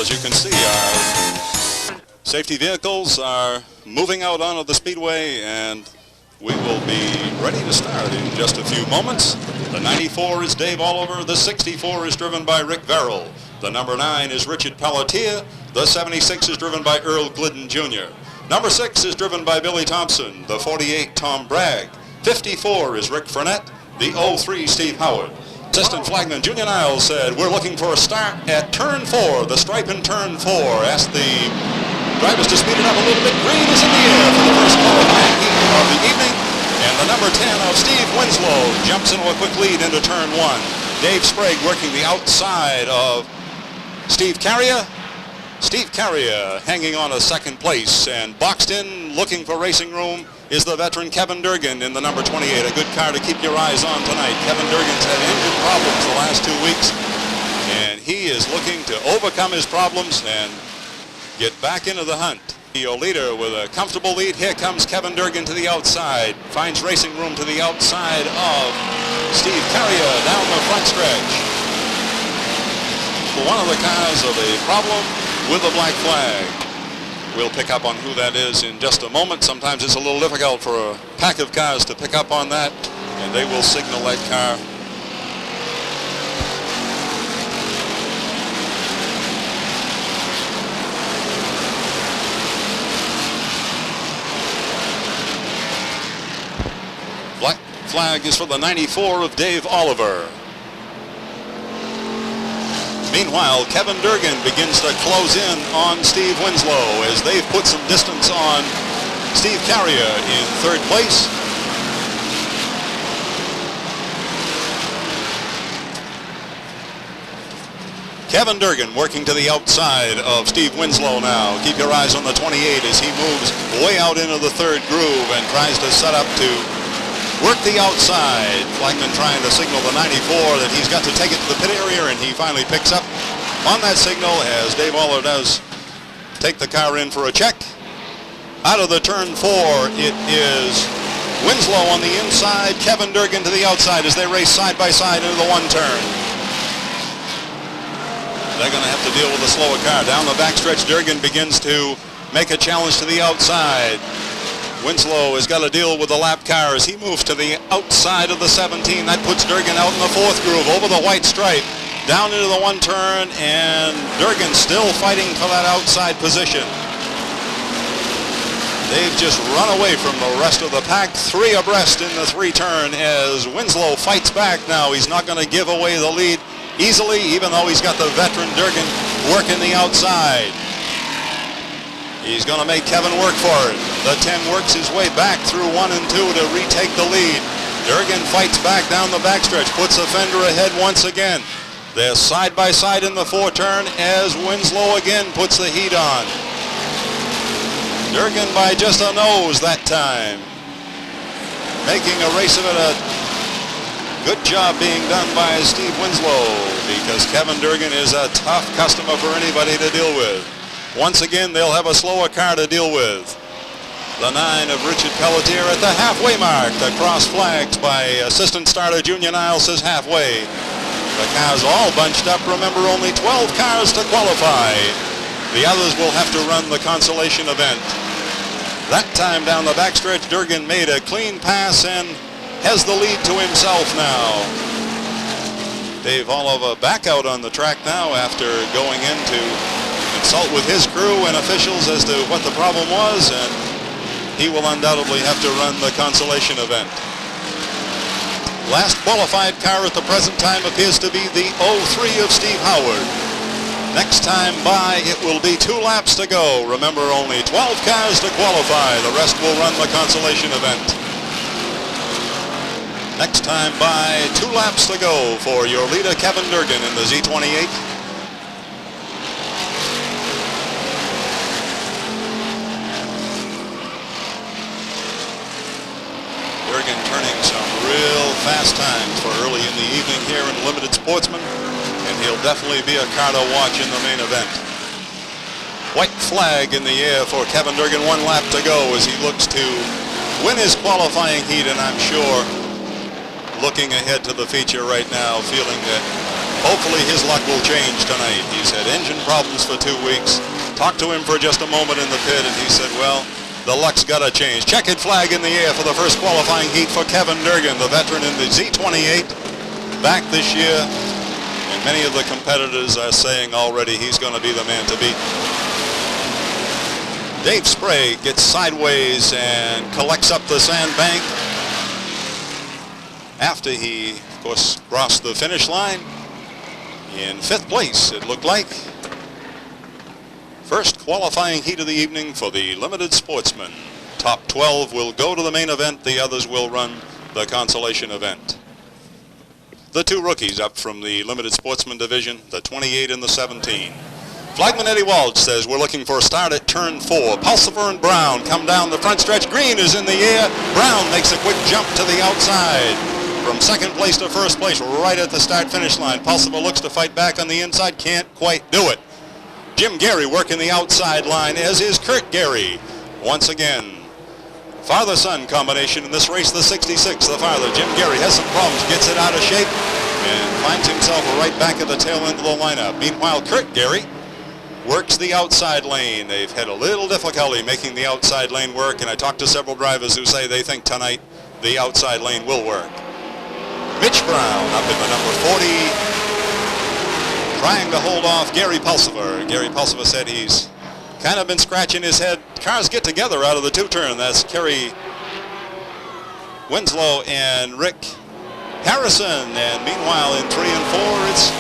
Well, as you can see, our safety vehicles are moving out onto the Speedway, and we will be ready to start in just a few moments. The 94 is Dave Oliver. The 64 is driven by Rick Verrill. The number 9 is Richard Pelletier. The 76 is driven by Earl Glidden Jr. Number 6 is driven by Billy Thompson. The 48, Tom Bragg. 54 is Rick Frenette. The 03, Steve Howard. Assistant Flagman Junior Niles said, we're looking for a start at turn 4, the stripe in turn 4. Asked the drivers to speed it up a little bit. Green is in the air for the first qualifying heat of the evening. And the number 10 of Steve Winslow jumps into a quick lead into turn 1. Dave Sprague working the outside of Steve Carrier. Steve Carrier hanging on a second place, and boxed in looking for racing room is the veteran Kevin Durgan in the number 28. A good car to keep your eyes on tonight. Kevin Durgan's had engine problems the last 2 weeks, and he is looking to overcome his problems and get back into the hunt. Your leader with a comfortable lead. Here comes Kevin Durgan to the outside. Finds racing room to the outside of Steve Carrier down the front stretch. One of the cars of a problem with a black flag. We'll pick up on who that is in just a moment. Sometimes it's a little difficult for a pack of cars to pick up on that, and they will signal that car. Black flag is for the 94 of Dave Oliver. Meanwhile, Kevin Durgan begins to close in on Steve Winslow as they've put some distance on Steve Carrier in third place. Kevin Durgan working to the outside of Steve Winslow now. Keep your eyes on the 28 as he moves way out into the third groove and tries to set up to work the outside. Flagman trying to signal the 94 that he's got to take it to the pit area, and he finally picks up on that signal as Dave Oliver does take the car in for a check. Out of the turn 4, it is Winslow on the inside, Kevin Durgan to the outside as they race side by side into the one turn. They're going to have to deal with a slower car. Down the backstretch, Durgan begins to make a challenge to the outside. Winslow has got to deal with the lap car as he moves to the outside of the 17. That puts Durgan out in the fourth groove over the white stripe, down into the one turn, and Durgan still fighting for that outside position. They've just run away from the rest of the pack, 3 abreast in the 3 turn as Winslow fights back now. He's not going to give away the lead easily, even though he's got the veteran Durgan working the outside. He's going to make Kevin work for it. The 10 works his way back through 1 and 2 to retake the lead. Durgan fights back down the backstretch, puts a fender ahead once again. They're side by side in the 4 turn as Winslow again puts the heat on. Durgan by just a nose that time. Making a race of it. A good job being done by Steve Winslow, because Kevin Durgan is a tough customer for anybody to deal with. Once again, they'll have a slower car to deal with. The 9 of Richard Pelletier at the halfway mark. The cross flags by assistant starter Junior Niles says halfway. The cars all bunched up. Remember, only 12 cars to qualify. The others will have to run the consolation event. That time down the backstretch, Durgan made a clean pass and has the lead to himself now. Dave Oliver back out on the track now after going in to consult with his crew and officials as to what the problem was, and he will undoubtedly have to run the consolation event. Last qualified car at the present time appears to be the 03 of Steve Howard. Next time by, it will be 2 laps to go. Remember, only 12 cars to qualify. The rest will run the consolation event. Next time by, 2 laps to go for your leader Kevin Durgan in the Z28. Durgan turning some real fast times for early in the evening here in Limited Sportsman, and he'll definitely be a car to watch in the main event. White flag in the air for Kevin Durgan. 1 lap to go as he looks to win his qualifying heat, and I'm sure looking ahead to the feature right now, feeling that Hopefully his luck will change tonight. He's had engine problems for 2 weeks. Talked to him for just a moment in the pit, and he said, well, the luck's got to change. Checkered flag in the air for the first qualifying heat for Kevin Durgan, the veteran in the Z28, back this year. And many of the competitors are saying already he's going to be the man to beat. Dave Sprague gets sideways and collects up the sandbank after he, of course, crossed the finish line in 5th place, it looked like. First qualifying heat of the evening for the Limited Sportsman. Top 12 will go to the main event. The others will run the consolation event. The 2 rookies up from the Limited Sportsman division, the 28 and the 17. Flagman Eddie Walsh says we're looking for a start at turn 4. Pulsifer and Brown come down the front stretch. Green is in the air. Brown makes a quick jump to the outside. From 2nd place to 1st place, right at the start-finish line. Pulsifer looks to fight back on the inside, can't quite do it. Jim Gary working the outside line, as is Kurt Gary. Once again, father-son combination in this race, the 66. The father, Jim Gary, has some problems, gets it out of shape, and finds himself right back at the tail end of the lineup. Meanwhile, Kurt Gary works the outside lane. They've had a little difficulty making the outside lane work, and I talked to several drivers who say they think tonight the outside lane will work. Mitch Brown up in the number 40. Trying to hold off Gary Pulsifer. Gary Pulsifer said he's kind of been scratching his head. Cars get together out of the 2-turn. That's Kerry Winslow and Rick Harrison. And meanwhile, in 3 and 4, it's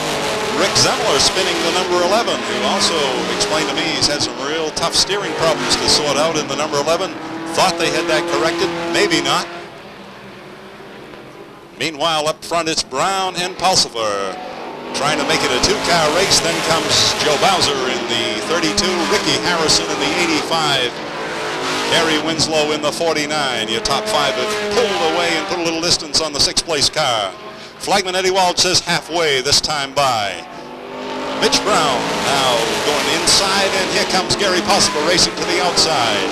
Rick Zemler spinning the number 11, who also explained to me he's had some real tough steering problems to sort out in the number 11. Thought they had that corrected. Maybe not. Meanwhile, up front, it's Brown and Pulsifer trying to make it a 2-car race. Then comes Joe Bowser in the 32, Ricky Harrison in the 85, Kerry Winslow in the 49. Your top 5 have pulled away and put a little distance on the 6th place car. Flagman Eddie Walsh says halfway this time by. Mitch Brown now going inside, and here comes Gary Pulsifer racing to the outside.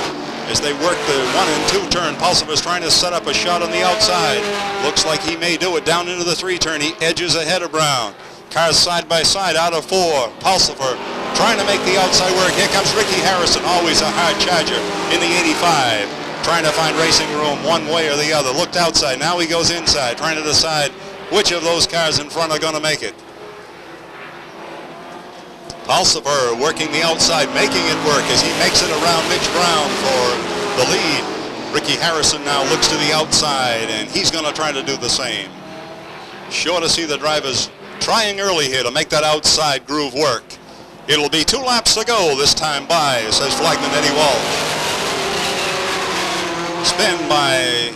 As they work the 1 and 2 turn, Pulsifer's trying to set up a shot on the outside. Looks like he may do it down into the 3 turn. He edges ahead of Brown. Cars side by side out of 4. Pulsifer trying to make the outside work. Here comes Ricky Harrison, always a hard charger in the 85. Trying to find racing room one way or the other. Looked outside, now he goes inside, trying to decide which of those cars in front are going to make it. Pulsifer working the outside, making it work as he makes it around Mitch Brown for the lead. Ricky Harrison now looks to the outside, and he's going to try to do the same. Sure to see the drivers trying early here to make that outside groove work. It'll be 2 laps to go this time by, says Flagman Eddie Walsh. Spin by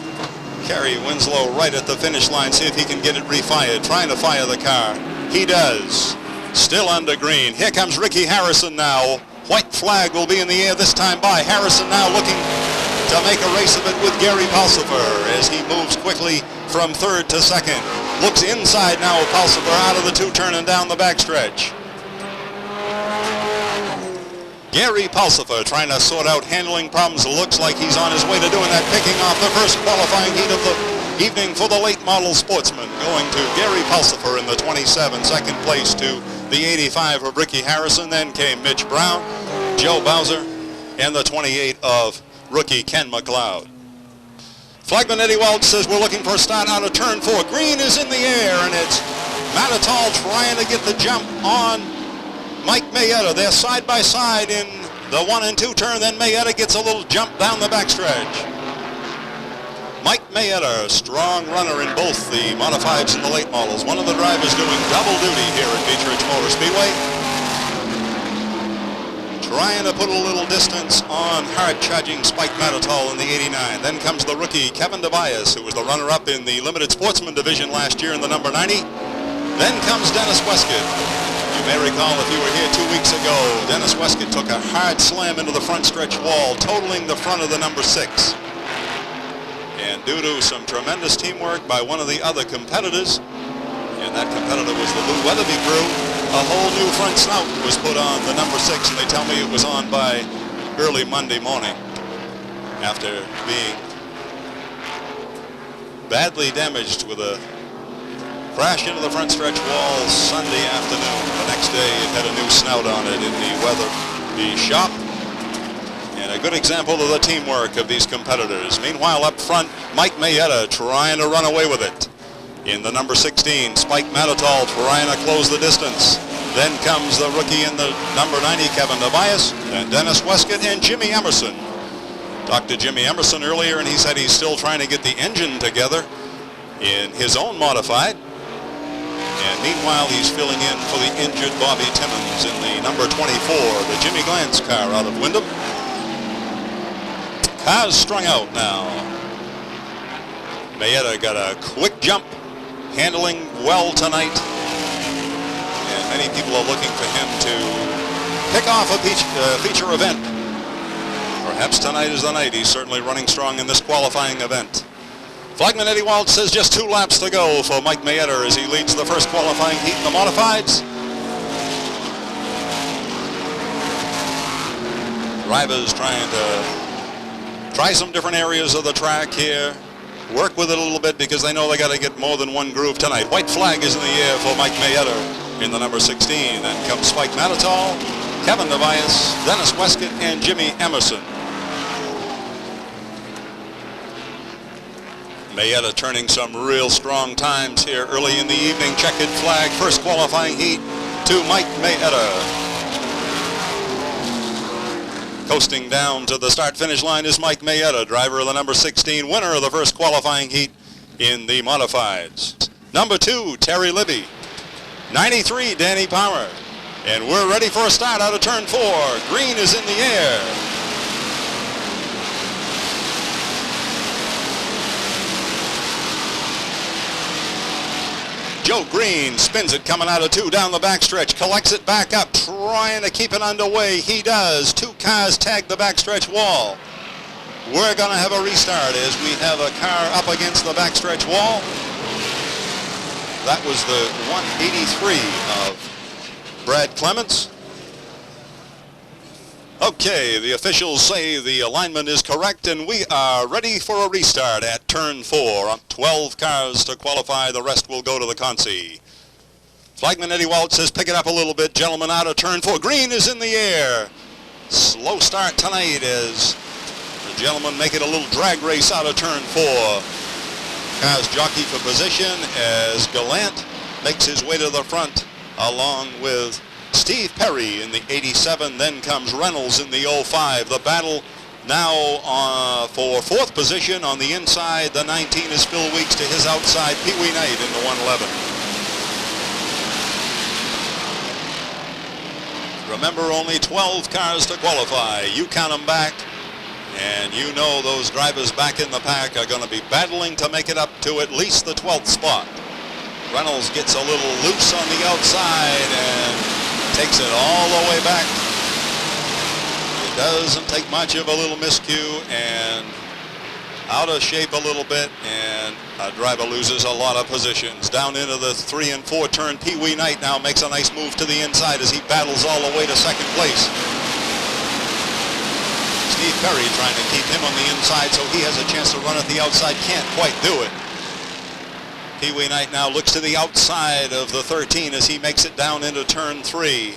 Kerry Winslow right at the finish line. See if he can get it refired. Trying to fire the car. He does. Still under green. Here comes Ricky Harrison now. White flag will be in the air this time by. Harrison now looking to make a race of it with Gary Pulsifer as he moves quickly from 3rd to 2nd. Looks inside now with Pulsifer out of the 2-turn and down the backstretch. Gary Pulsifer trying to sort out handling problems. Looks like he's on his way to doing that, picking off the first qualifying heat of the evening for the late model Sportsman. Going to Gary Pulsifer in the 27, 2nd place to the 85 of Ricky Harrison. Then came Mitch Brown, Joe Bowser, and the 28 of rookie Ken McLeod. Flagman Eddie Walsh says we're looking for a start out of turn 4. Green is in the air, and it's Matitol trying to get the jump on Mike Mayetta. They're side by side in the 1 and 2 turn. Then Mayetta gets a little jump down the backstretch. Mike Mayetta, strong runner in both the modifieds and the late models. One of the drivers doing double duty here at Beech Ridge Motor Speedway. Trying to put a little distance on hard-charging Spike Matitol in the 89. Then comes the rookie Kevin DeVias, who was the runner-up in the Limited Sportsman division last year in the number 90. Then comes Dennis Westcott. You may recall if you were here 2 weeks ago, Dennis Westcott took a hard slam into the front stretch wall, totaling the front of the number 6. And due to some tremendous teamwork by one of the other competitors, and that competitor was the Lou Weatherby crew, a whole new front snout was put on the number 6, and they tell me it was on by early Monday morning after being badly damaged with a Crashed into the front stretch wall Sunday afternoon. The next day it had a new snout on it in the Weatherby shop. And a good example of the teamwork of these competitors. Meanwhile, up front, Mike Mayetta trying to run away with it. In the number 16, Spike Matitol trying to close the distance. Then comes the rookie in the number 90, Kevin Tobias, and Dennis Westcott and Jimmy Emerson. Talked to Jimmy Emerson earlier, and he said he's still trying to get the engine together in his own modified. And meanwhile, he's filling in for the injured Bobby Timmons in the number 24, the Jimmy Glantz car out of Wyndham. Cars strung out now. Mayetta got a quick jump, handling well tonight. And many people are looking for him to pick off a feature event. Perhaps tonight is the night. He's certainly running strong in this qualifying event. Flagman Eddie Waltz says just 2 laps to go for Mike Mayetta as he leads the first qualifying heat in the modifieds. Drivers trying to try some different areas of the track here. Work with it a little bit because they know they got to get more than one groove tonight. White flag is in the air for Mike Mayetta in the number 16. Then comes Spike Matitol, Kevin Tobias, Dennis Westcott, and Jimmy Emerson. Mayetta turning some real strong times here early in the evening. Checkered flag, first qualifying heat to Mike Mayetta. Coasting down to the start-finish line is Mike Mayetta, driver of the number 16, winner of the first qualifying heat in the modifieds. Number 2, Terry Libby. 93, Danny Power. And we're ready for a start out of turn 4. Green is in the air. Joe Green spins it coming out of 2 down the backstretch, collects it back up, trying to keep it underway. He does. 2 cars tag the backstretch wall. We're going to have a restart as we have a car up against the backstretch wall. That was the 183 of Brad Clements. Okay, the officials say the alignment is correct, and we are ready for a restart at turn 4. 12 cars to qualify. The rest will go to the consi. Flagman Eddie Waltz says pick it up a little bit. Gentlemen, out of turn 4. Green is in the air. Slow start tonight as the gentlemen make it a little drag race out of turn 4. Cars jockey for position as Gallant makes his way to the front along with Steve Perry in the 87, then comes Reynolds in the 05. The battle now for 4th position on the inside. The 19 is Phil Weeks to his outside. Pee Wee Knight in the 111. Remember, only 12 cars to qualify. You count them back, and you know those drivers back in the pack are going to be battling to make it up to at least the 12th spot. Reynolds gets a little loose on the outside and takes it all the way back. It doesn't take much of a little miscue and out of shape a little bit, and a driver loses a lot of positions. Down into the 3 and 4 turn, Pee Wee Knight now makes a nice move to the inside as he battles all the way to second place. Steve Perry trying to keep him on the inside so he has a chance to run at the outside. Can't quite do it. Pee Wee Knight now looks to the outside of the 13 as he makes it down into turn 3.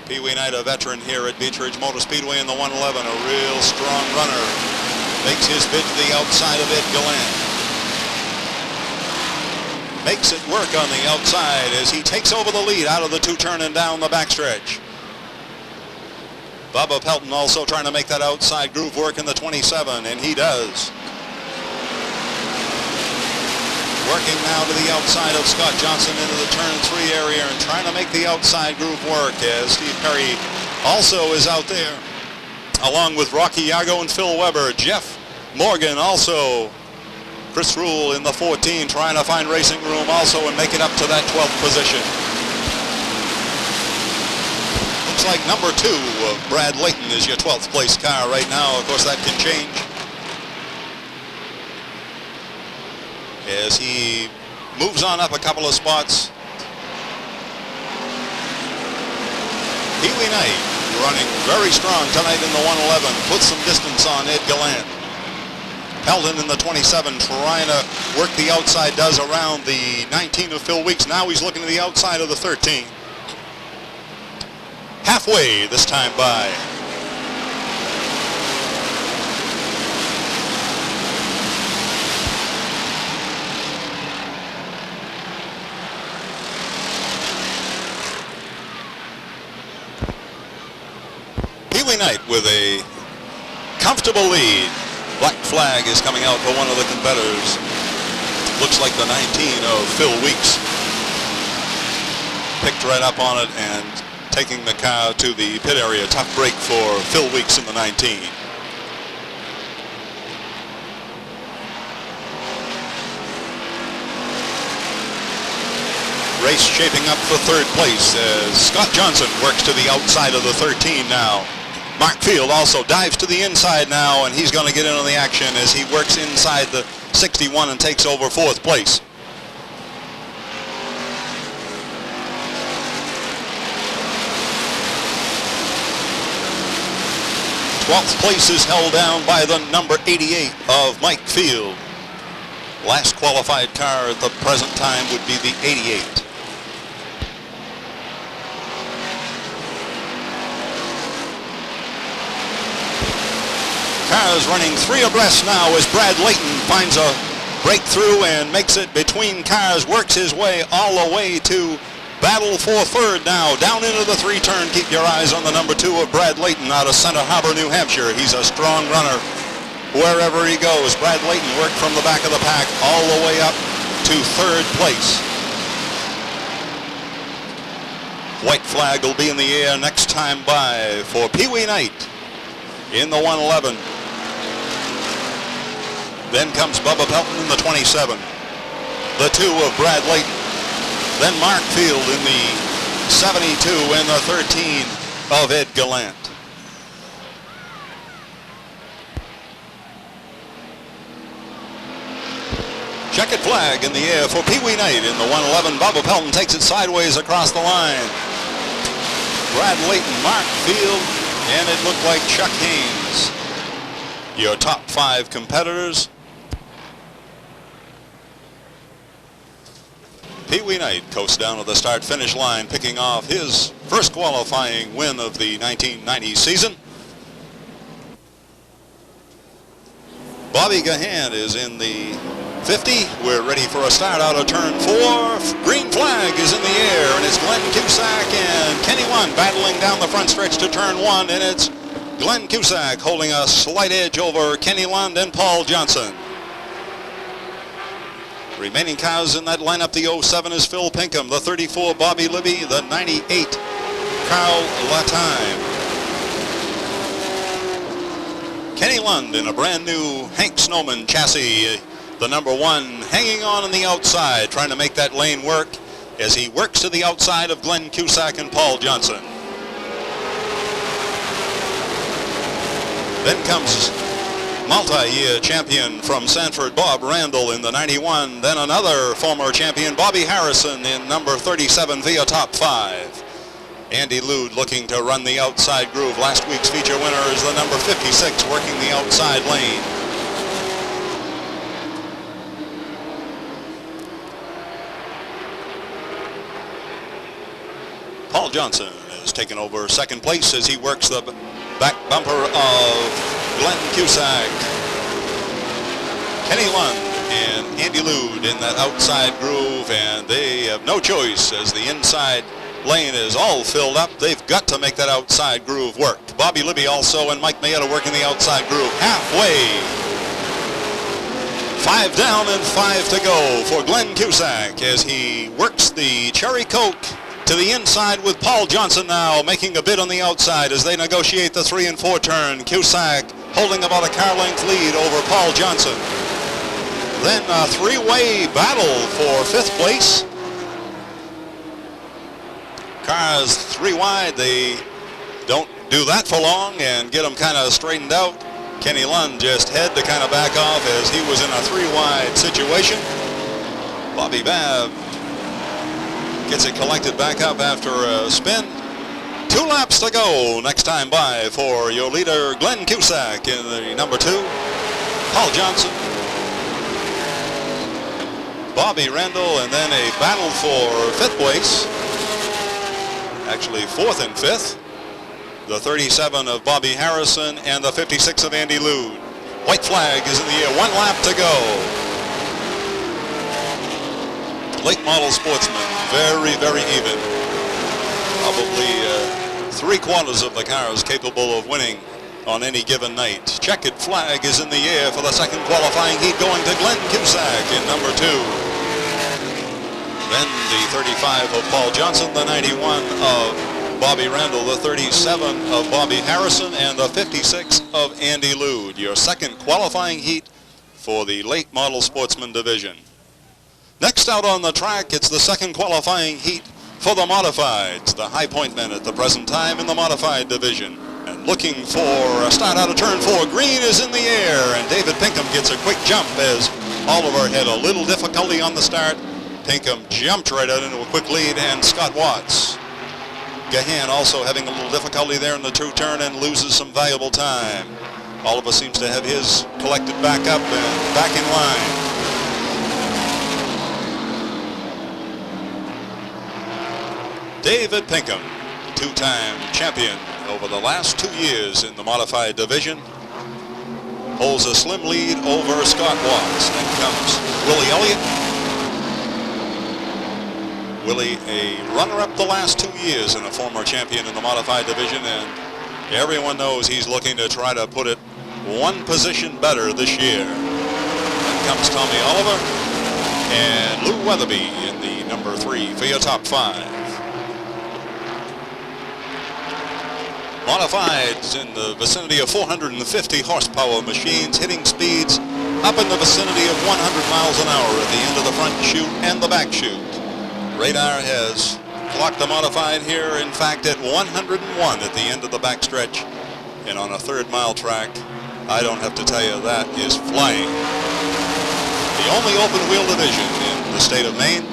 Pee Wee Knight, a veteran here at Beech Motor Speedway in the 111, a real strong runner. Makes his bid to the outside of Ed Gallant. Makes it work on the outside as he takes over the lead out of the 2 turn and down the backstretch. Bubba Pelton also trying to make that outside groove work in the 27, and he does. Working now to the outside of Scott Johnson into the turn 3 area and trying to make the outside groove work as Steve Perry also is out there, along with Rocky Yago and Phil Weber. Jeff Morgan also. Chris Rule in the 14 trying to find racing room also and make it up to that 12th position. Looks like number 2 of Brad Layton is your 12th place car right now. Of course, that can change as he moves on up a couple of spots. Pee Wee Knight running very strong tonight in the 111. Puts some distance on Ed Gallant. Pelton in the 27 trying to work the outside, does around the 19 of Phil Weeks. Now he's looking to the outside of the 13. Halfway this time by. Pee-wee Knight with a comfortable lead. Black flag is coming out for one of the competitors. Looks like the 19 of Phil Weeks. Picked right up on it and taking the car to the pit area. Tough break for Phil Weeks in the 19. Race shaping up for third place as Scott Johnson works to the outside of the 13 now. Mark Field also dives to the inside now, and he's going to get in on the action as he works inside the 61 and takes over fourth place. Twelfth place is held down by the number 88 of Mike Field. Last qualified car at the present time would be the 88. Cars running three abreast now as Brad Layton finds a breakthrough and makes it between cars, works his way all the way to battle for third now. Down into the three turn. Keep your eyes on the number 2 of Brad Layton out of Center Harbor, New Hampshire. He's a strong runner wherever he goes. Brad Layton worked from the back of the pack all the way up to third place. White flag will be in the air next time by for Pee-wee Knight in the 111. Then comes Bubba Pelton in the 27. The 2 of Brad Layton. Then Mark Field in the 72 and the 13 of Ed Gallant. Checkered flag in the air for Pee-wee Knight in the 111. Bubba Pelton takes it sideways across the line. Brad Layton, Mark Field, and it looked like Chuck Haynes. Your top 5 competitors. Pee-wee Knight coasts down to the start-finish line, picking off his first qualifying win of the 1990 season. Bobby Gahan is in the 50. We're ready for a start out of turn 4. Green flag is in the air, and it's Glenn Cusack and Kenny One battling down the front stretch to turn 1, and it's Glenn Cusack holding a slight edge over Kenny Lund and Paul Johnson. Remaining cars in that lineup, the 07 is Phil Pinkham, the 34 Bobby Libby, the 98 Carl Latime. Kenny Lund in a brand new Hank Snowman chassis, the number 1 hanging on the outside, trying to make that lane work as he works to the outside of Glenn Cusack and Paul Johnson. Then comes multi-year champion from Sanford, Bob Randall in the 91. Then another former champion, Bobby Harrison in number 37 via top 5. Andy Lude looking to run the outside groove. Last week's feature winner is the number 56 working the outside lane. Paul Johnson is taking over second place as he works the back bumper of Glenn Cusack. Kenny Lund and Andy Lude in that outside groove, and they have no choice as the inside lane is all filled up. They've got to make that outside groove work. Bobby Libby also and Mike Mayetta working the outside groove. Halfway. 5 down and 5 to go for Glenn Cusack as he works the Cherry Coke to the inside with Paul Johnson now making a bid on the outside as they negotiate the 3 and 4 turn. Cusack holding about a car length lead over Paul Johnson. Then a 3-way battle for 5th place. Cars 3 wide. They don't do that for long and get them kind of straightened out. Kenny Lund just had to kind of back off as he was in a 3-wide situation. Bobby Babb gets it collected back up after a spin. 2 laps to go next time by for your leader Glenn Cusack in the number 2. Paul Johnson, Bobby Randall, and then a battle for fifth place. Actually fourth and fifth. The 37 of Bobby Harrison and the 56 of Andy Lude. White flag is in the air. 1 lap to go. Late model Sportsman, very, very even. Probably 3/4 of the cars capable of winning on any given night. Checkered flag is in the air for the second qualifying heat, going to Glenn Cusack in number 2. Then the 35 of Paul Johnson, the 91 of Bobby Randall, the 37 of Bobby Harrison, and the 56 of Andy Lude. Your second qualifying heat for the late model Sportsman division. Next out on the track, it's the second qualifying heat for the modifieds. The high point men at the present time in the modified division. And looking for a start out of turn 4. Green is in the air, and David Pinkham gets a quick jump as Oliver had a little difficulty on the start. Pinkham jumped right out into a quick lead, and Scott Watts. Gahan also having a little difficulty there in the true turn and loses some valuable time. Oliver seems to have his collected back up and back in line. David Pinkham, two-time champion over the last 2 years in the modified division, holds a slim lead over Scott Watts. Then comes Willie Elliott. Willie, a runner-up the last 2 years and a former champion in the modified division, and everyone knows he's looking to try to put it one position better this year. Then comes Tommy Oliver and Lou Weatherby in the number 3 for your top 5. Modifieds in the vicinity of 450 horsepower machines, hitting speeds up in the vicinity of 100 miles an hour at the end of the front chute and the back chute. Radar has clocked the modified here, in fact, at 101 at the end of the back stretch. And on a third-mile track, I don't have to tell you, that is flying. The only open-wheel division in the state of Maine,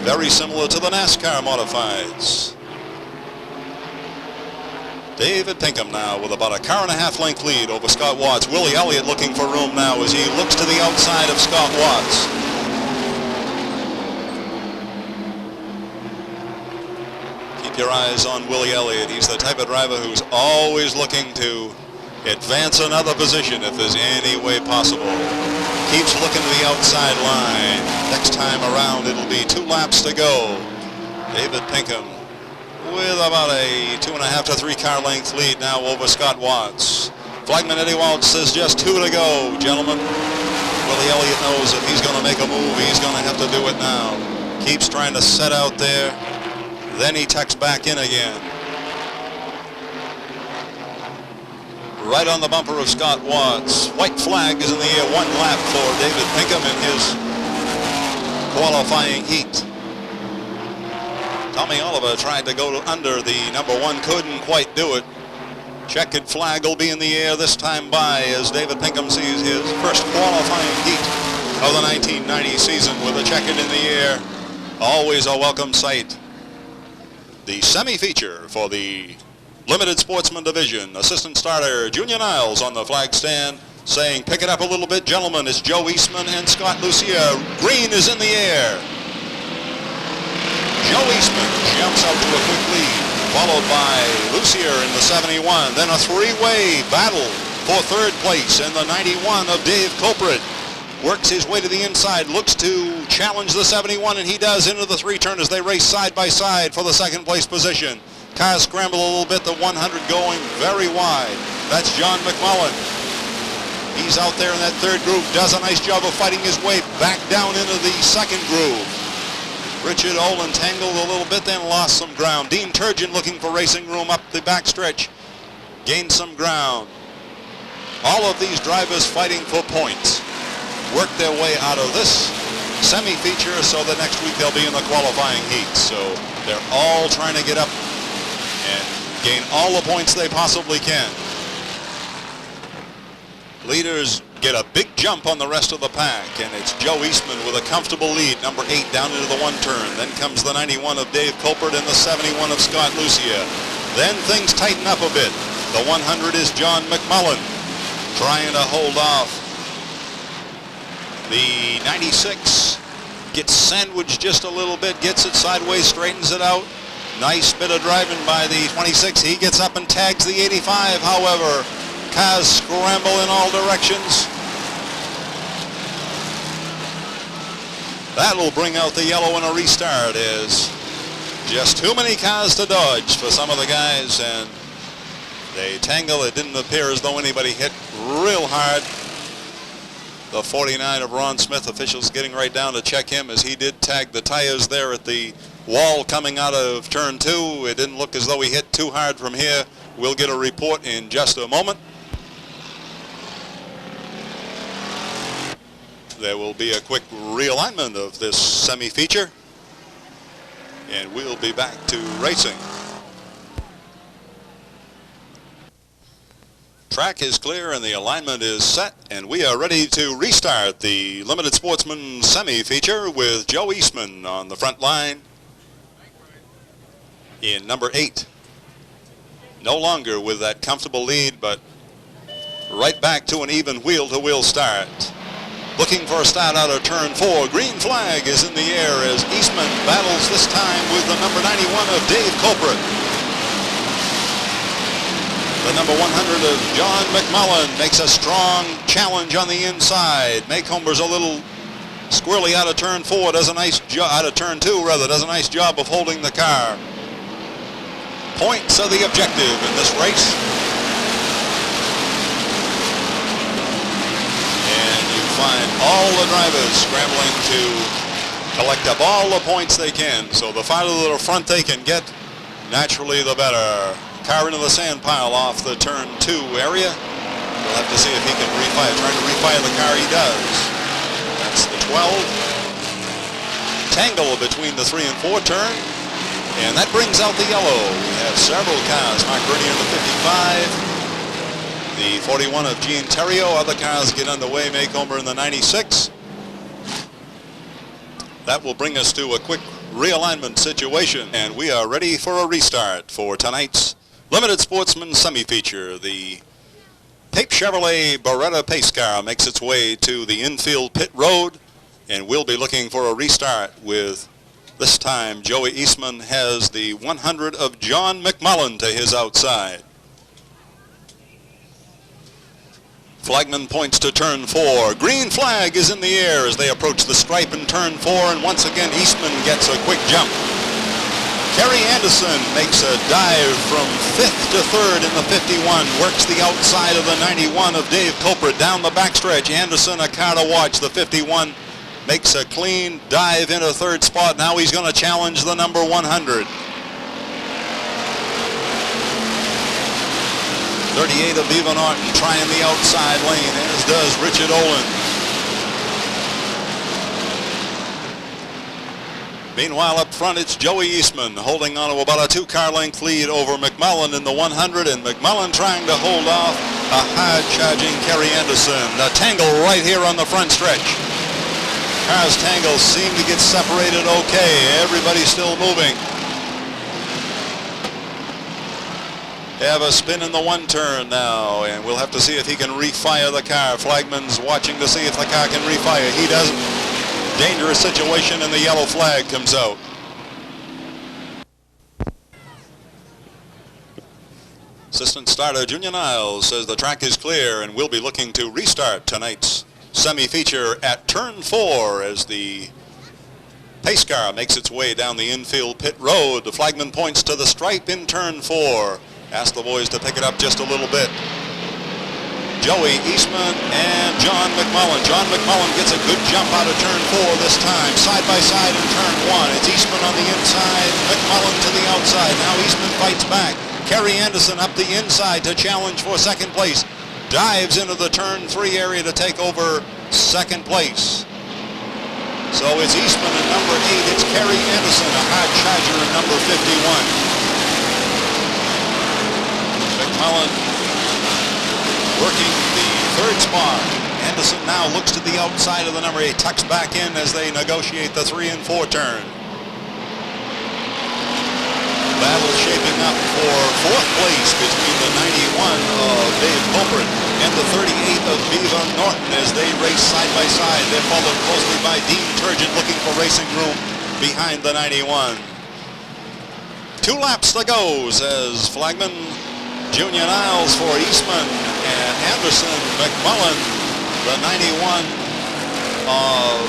very similar to the NASCAR modifieds. David Pinkham now with about a 1.5 car length lead over Scott Watts. Willie Elliott looking for room now as he looks to the outside of Scott Watts. Keep your eyes on Willie Elliott. He's the type of driver who's always looking to advance another position if there's any way possible. Keeps looking to the outside line. Next time around it'll be 2 laps to go. David Pinkham with about a 2.5 to 3 car length lead now over Scott Watts. Flagman Eddie Walsh says just 2 to go, gentlemen. Willie Elliott knows if he's going to make a move, he's going to have to do it now. Keeps trying to set out there. Then he tucks back in again. Right on the bumper of Scott Watts. White flag is in the air. 1 lap for David Pinkham in his qualifying heat. Tommy Oliver tried to go under the number 1, couldn't quite do it. Checkered flag will be in the air this time by as David Pinkham sees his first qualifying heat of the 1990 season with a checkered in the air. Always a welcome sight. The semi-feature for the Limited Sportsman Division. Assistant starter Junior Niles on the flag stand saying, pick it up a little bit, gentlemen. It's Joe Eastman and Scott Lucia. Green is in the air. Joe Eastman jumps out to a quick lead, followed by Lucier in the 71. Then a 3-way battle for 3rd place in the 91 of Dave Colpert. Works his way to the inside, looks to challenge the 71, and he does into the 3-turn as they race side by side for the 2nd place position. Cars scramble a little bit, the 100 going very wide. That's John McMullen. He's out there in that 3rd groove, does a nice job of fighting his way back down into the 2nd groove. Richard Olin tangled a little bit, then lost some ground. Dean Turgeon looking for racing room up the backstretch. Gained some ground. All of these drivers fighting for points. Work their way out of this semi-feature so that next week they'll be in the qualifying heat. So they're all trying to get up and gain all the points they possibly can. Leaders get a big jump on the rest of the pack, and it's Joe Eastman with a comfortable lead, number 8 down into the 1 turn. Then comes the 91 of Dave Colpert and the 71 of Scott Lucia. Then things tighten up a bit. The 100 is John McMullen trying to hold off The 96 gets sandwiched just a little bit, gets it sideways, straightens it out. Nice bit of driving by the 26. He gets up and tags the 85. However, cars scramble in all directions. That'll bring out the yellow in a restart. Is just too many cars to dodge for some of the guys, and they tangle. It didn't appear as though anybody hit real hard. The 49 of Ron Smith, officials getting right down to check him as he did tag the tires there at the wall coming out of turn 2. It didn't look as though he hit too hard from here. We'll get a report in just a moment. There will be a quick realignment of this semi-feature, and we'll be back to racing. Track is clear and the alignment is set, and we are ready to restart the Limited Sportsman semi-feature with Joe Eastman on the front line in number 8. No longer with that comfortable lead, but right back to an even wheel-to-wheel start. Looking for a start out of turn 4. Green flag is in the air as Eastman battles this time with the number 91 of Dave Culprit. The number 100 of John McMullen makes a strong challenge on the inside. Maycomber's a little squirrely out of turn 4, does a nice job, out of turn 2 rather, does a nice job of holding the car. Points are the objective in this race. And you find all the drivers scrambling to collect up all the points they can. So the farther to the front they can get, naturally the better. Car into the sand pile off the turn 2 area. We'll have to see if he can refire. Trying to refire the car, he does. That's the 12. Tangle between the 3 and 4 turn. And that brings out the yellow. We have several cars. Mark Bernier in the 55. The 41 of Gene Terrio. Other cars get underway. Maycomber in the 96. That will bring us to a quick realignment situation. And we are ready for a restart for tonight's Limited Sportsman semi-feature. The Pape Chevrolet Beretta pace car makes its way to the infield pit road, and we'll be looking for a restart with, this time, Joey Eastman has the 100 of John McMullen to his outside. Flagman points to turn 4. Green flag is in the air as they approach the stripe in turn 4, and once again Eastman gets a quick jump. Kerry Anderson makes a dive from 5th to 3rd in the 51, works the outside of the 91 of Dave Culprit down the backstretch. Anderson, a car to watch. The 51 makes a clean dive into 3rd spot. Now he's going to challenge the number 100. 38 of Eva Norton trying the outside lane, as does Richard Olin. Meanwhile, up front, it's Joey Eastman holding on to about a 2-car length lead over McMullen in the 100, and McMullen trying to hold off a hard-charging Kerry Anderson. The tangle right here on the front stretch. Cars tangle seem to get separated okay. Everybody's still moving. They have a spin in the 1 turn now, and we'll have to see if he can refire the car. Flagman's watching to see if the car can refire. He doesn't. Dangerous situation, and the yellow flag comes out. Assistant starter Junior Niles says the track is clear, and we'll be looking to restart tonight's semi-feature at turn 4 as the pace car makes its way down the infield pit road. The flagman points to the stripe in turn 4. Ask the boys to pick it up just a little bit. Joey Eastman and John McMullen. John McMullen gets a good jump out of turn 4 this time. Side by side in turn 1. It's Eastman on the inside, McMullen to the outside. Now Eastman fights back. Kerry Anderson up the inside to challenge for 2nd place. Dives into the turn 3 area to take over 2nd place. So it's Eastman at number 8. It's Kerry Anderson, a hard charger at number 51. McMullen working the 3rd spot. Anderson now looks to the outside of the number 8, tucks back in as they negotiate the 3 and 4 turn. Battle shaping up for 4th place between the 91 of Dave Culprit and the 38 of Beaver Norton as they race side by side. They're followed closely by Dean Turgeon looking for racing room behind the 91. 2 laps to go, says Flagman. Junior Niles for Eastman and Anderson, McMullen, the 91 of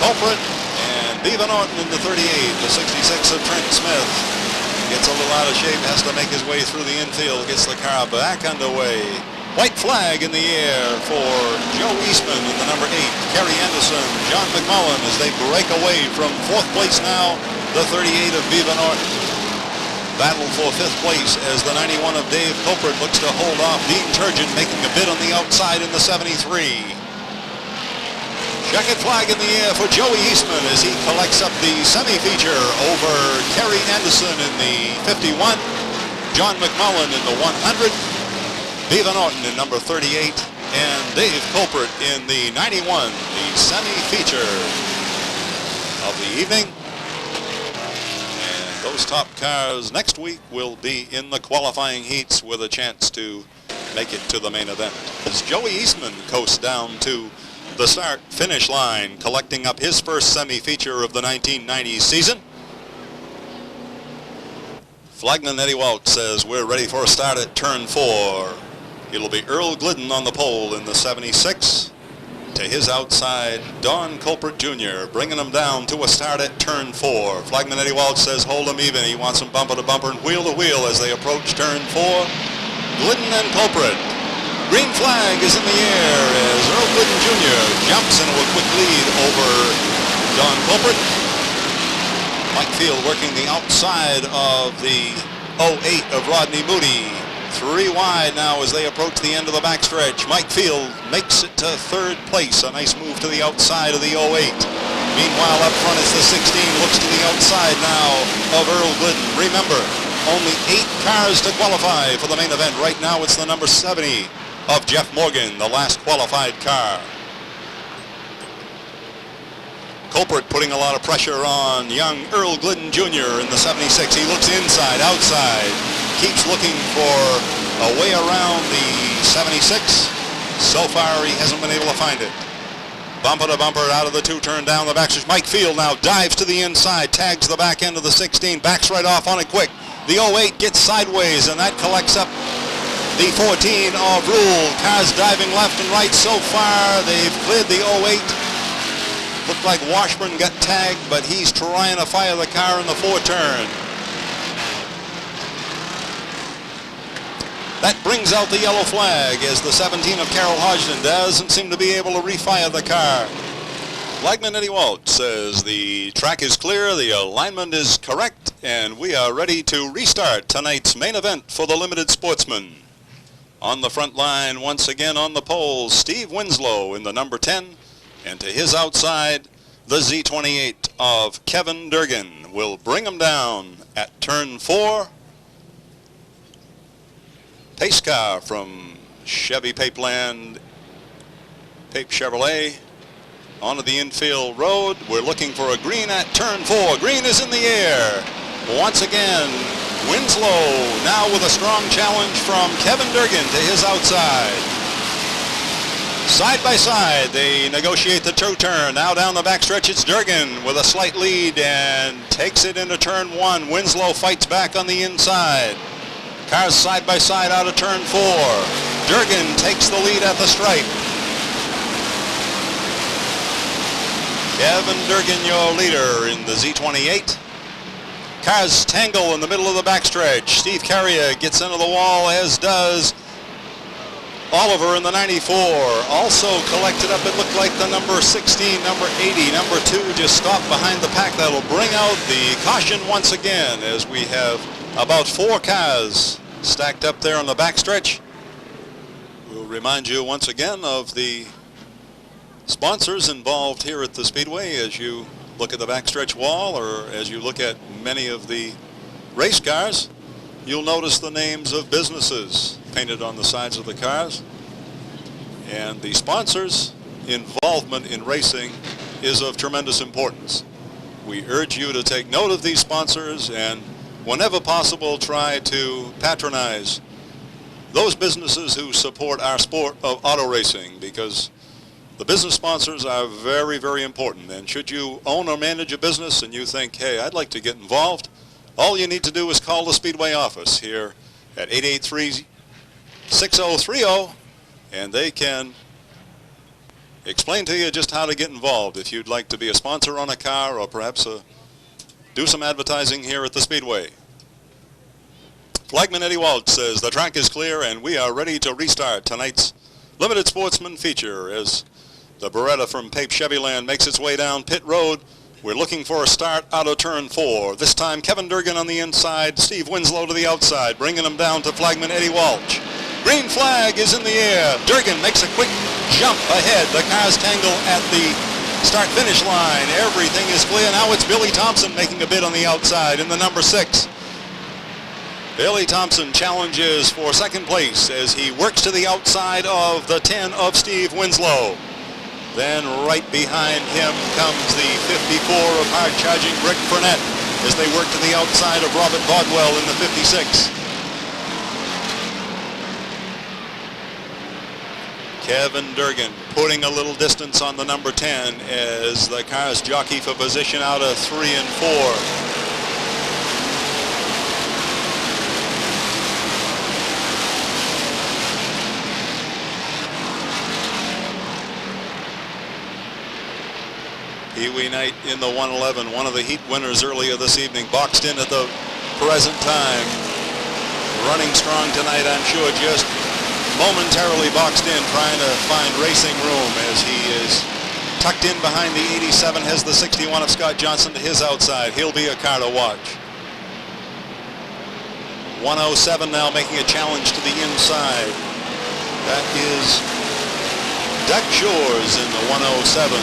Culprit, and Beaver Norton in the 38, the 66 of Trent Smith. Gets a little out of shape, has to make his way through the infield, gets the car back underway. White flag in the air for Joe Eastman in the number 8, Kerry Anderson, John McMullen as they break away from 4th place now, the 38 of Beaver Norton. Battle for 5th place as the 91 of Dave Culprit looks to hold off Dean Turgeon, making a bid on the outside in the 73. Checkered flag in the air for Joey Eastman as he collects up the semi-feature over Kerry Anderson in the 51, John McMullen in the 100, Beaver Norton in number 38, and Dave Culprit in the 91, the semi-feature of the evening. And those top cars next week will be in the qualifying heats with a chance to make it to the main event. As Joey Eastman coasts down to the start-finish line, collecting up his first semi-feature of the 1990s season. Flagman Eddie Wout says we're ready for a start at turn 4. It'll be Earl Glidden on the pole in the 76. To his outside, Don Culprit Jr., bringing him down to a start at turn 4. Flagman Eddie Wout says hold them even. He wants them bumper to bumper and wheel to wheel as they approach turn 4. Glidden and Culprit. Green flag is in the air as Earl Glidden Jr. jumps into a quick lead over Don Culprit. Mike Field working the outside of the 08 of Rodney Moody. 3 wide now as they approach the end of the backstretch. Mike Field makes it to 3rd place. A nice move to the outside of the 08. Meanwhile, up front is the 16. Looks to the outside now of Earl Glidden. Remember, only 8 cars to qualify for the main event. Right now, it's the number 70 of Jeff Morgan, the last qualified car. Culprit putting a lot of pressure on young Earl Glidden Jr. in the 76. He looks inside, outside, keeps looking for a way around the 76. So far, he hasn't been able to find it. Bumper to bumper out of the 2-turn down the backstretch. Mike Field now dives to the inside, tags the back end of the 16, backs right off on it quick. The 08 gets sideways, and that collects up the 14 of Rule. Cars diving left and right. So far, they've cleared the 08. Looked like Washburn got tagged, but he's trying to fire the car in the 4-turn. That brings out the yellow flag as the 17 of Carroll Hodgson doesn't seem to be able to refire the car. Flagman Eddie Wout says the track is clear, the alignment is correct, and we are ready to restart tonight's main event for the Limited Sportsman. On the front line, once again on the pole, Steve Winslow in the number 10. And to his outside, the Z28 of Kevin Durgan will bring him down at turn 4. Pace car from Chevy Papeland, Pape Chevrolet, onto the infield road. We're looking for a green at turn 4. Green is in the air. Once again, Winslow now with a strong challenge from Kevin Durgan to his outside. Side by side, they negotiate the 2-turn. Now down the backstretch, it's Durgan with a slight lead and takes it into turn 1. Winslow fights back on the inside. Cars side by side out of turn 4. Durgan takes the lead at the stripe. Kevin Durgan, your leader in the Z28. Cars tangle in the middle of the backstretch. Steve Carrier gets into the wall, as does Oliver in the 94. Also collected up, it looked like the number 16, number 80, number 2 just stopped behind the pack. That'll bring out the caution once again as we have about 4 cars stacked up there on the backstretch. We'll remind you once again of the sponsors involved here at the Speedway as you look at the backstretch wall, or as you look at many of the race cars, you'll notice the names of businesses painted on the sides of the cars. And the sponsors' involvement in racing is of tremendous importance. We urge you to take note of these sponsors and whenever possible try to patronize those businesses who support our sport of auto racing, because the business sponsors are very, very important. And should you own or manage a business and you think, hey, I'd like to get involved, all you need to do is call the Speedway office here at 883-6030, and they can explain to you just how to get involved if you'd like to be a sponsor on a car or perhaps do some advertising here at the Speedway. Flagman Eddie Walsh says the track is clear and we are ready to restart tonight's Limited Sportsman feature as the Beretta from Pape Chevyland makes its way down pit road. We're looking for a start out of turn 4. This time Kevin Durgan on the inside, Steve Winslow to the outside, bringing him down to Flagman Eddie Walsh. Green flag is in the air. Durgan makes a quick jump ahead. The cars tangle at the start-finish line. Everything is clear. Now it's Billy Thompson making a bid on the outside in the number 6. Billy Thompson challenges for second place as he works to the outside of the 10 of Steve Winslow. Then right behind him comes the 54 of hard-charging Rick Burnett as they work to the outside of Robert Bodwell in the 56. Kevin Durgan putting a little distance on the number 10 as the cars jockey for position out of 3 and 4. Pee-wee Knight in the 111, one of the heat winners earlier this evening, boxed in at the present time. Running strong tonight, I'm sure, just momentarily boxed in, trying to find racing room as he is tucked in behind the 87, has the 61 of Scott Johnson to his outside. He'll be a car to watch. 107 now making a challenge to the inside. That is Doug Shores in the 107.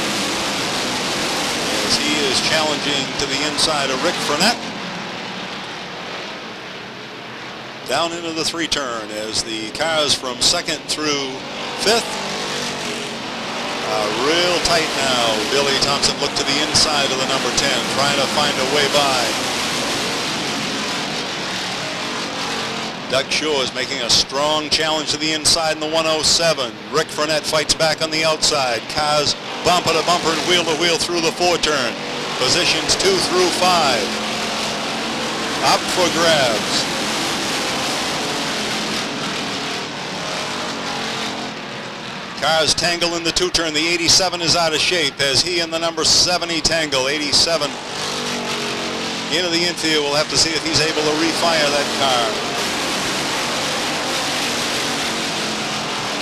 As he is challenging to the inside of Rick Burnett. Down into the 3 turn as the cars from 2nd through 5th are real tight now. Billy Thompson looked to the inside of the number 10, trying to find a way by. Doug Shaw is making a strong challenge to the inside in the 107. Rick Burnett fights back on the outside. Cars bumper to bumper and wheel to wheel through the 4 turn. Positions 2 through 5. Up for grabs. Cars tangle in the 2 turn. The 87 is out of shape as he and the number 70 tangle. 87 into the infield. We'll have to see if he's able to refire that car.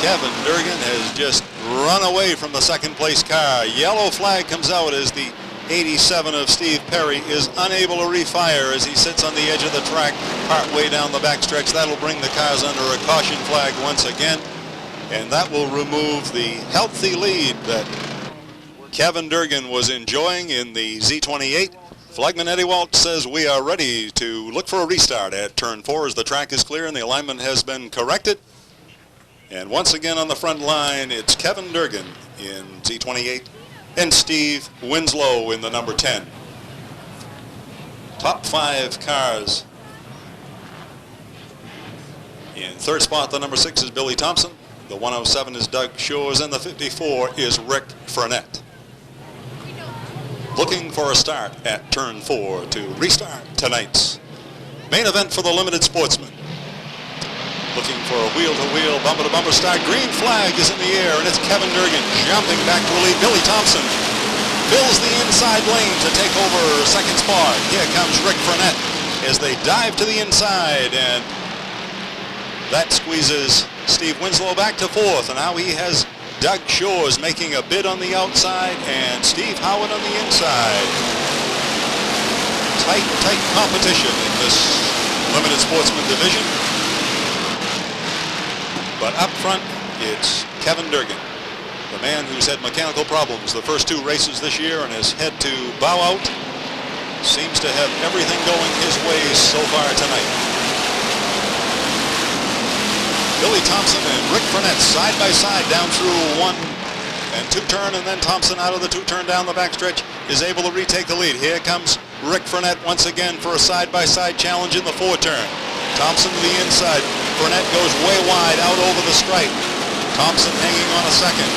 Kevin Durgan has just run away from the 2nd place car. Yellow flag comes out as the 87 of Steve Perry is unable to refire as he sits on the edge of the track partway down the backstretch. That'll bring the cars under a caution flag once again, and that will remove the healthy lead that Kevin Durgan was enjoying in the Z28. Flagman Eddie Walsh says we are ready to look for a restart at turn 4 as the track is clear and the alignment has been corrected. And once again on the front line, it's Kevin Durgan in Z28 and Steve Winslow in the number 10. Top 5 cars. In 3rd spot, the number 6 is Billy Thompson. The 107 is Doug Shores, and the 54 is Rick Burnett. Looking for a start at turn 4 to restart tonight's main event for the Limited Sportsman. Looking for a wheel-to-wheel, bumper-to-bumper start. Green flag is in the air, and it's Kevin Durgan jumping back to lead. Billy Thompson fills the inside lane to take over 2nd spot. Here comes Rick Burnett as they dive to the inside, and that squeezes Steve Winslow back to 4th, and now he has Doug Shores making a bid on the outside and Steve Howard on the inside. Tight competition in this Limited Sportsman division. But up front, it's Kevin Durgan, the man who's had mechanical problems the first 2 races this year and has had to bow out. Seems to have everything going his way so far tonight. Billy Thompson and Rick Burnett side by side down through 1 and 2 turn, and then Thompson out of the 2 turn down the backstretch is able to retake the lead. Here comes Rick Burnett once again for a side by side challenge in the 4 turn. Thompson to the inside. Burnett goes way wide out over the stripe. Thompson hanging on a second.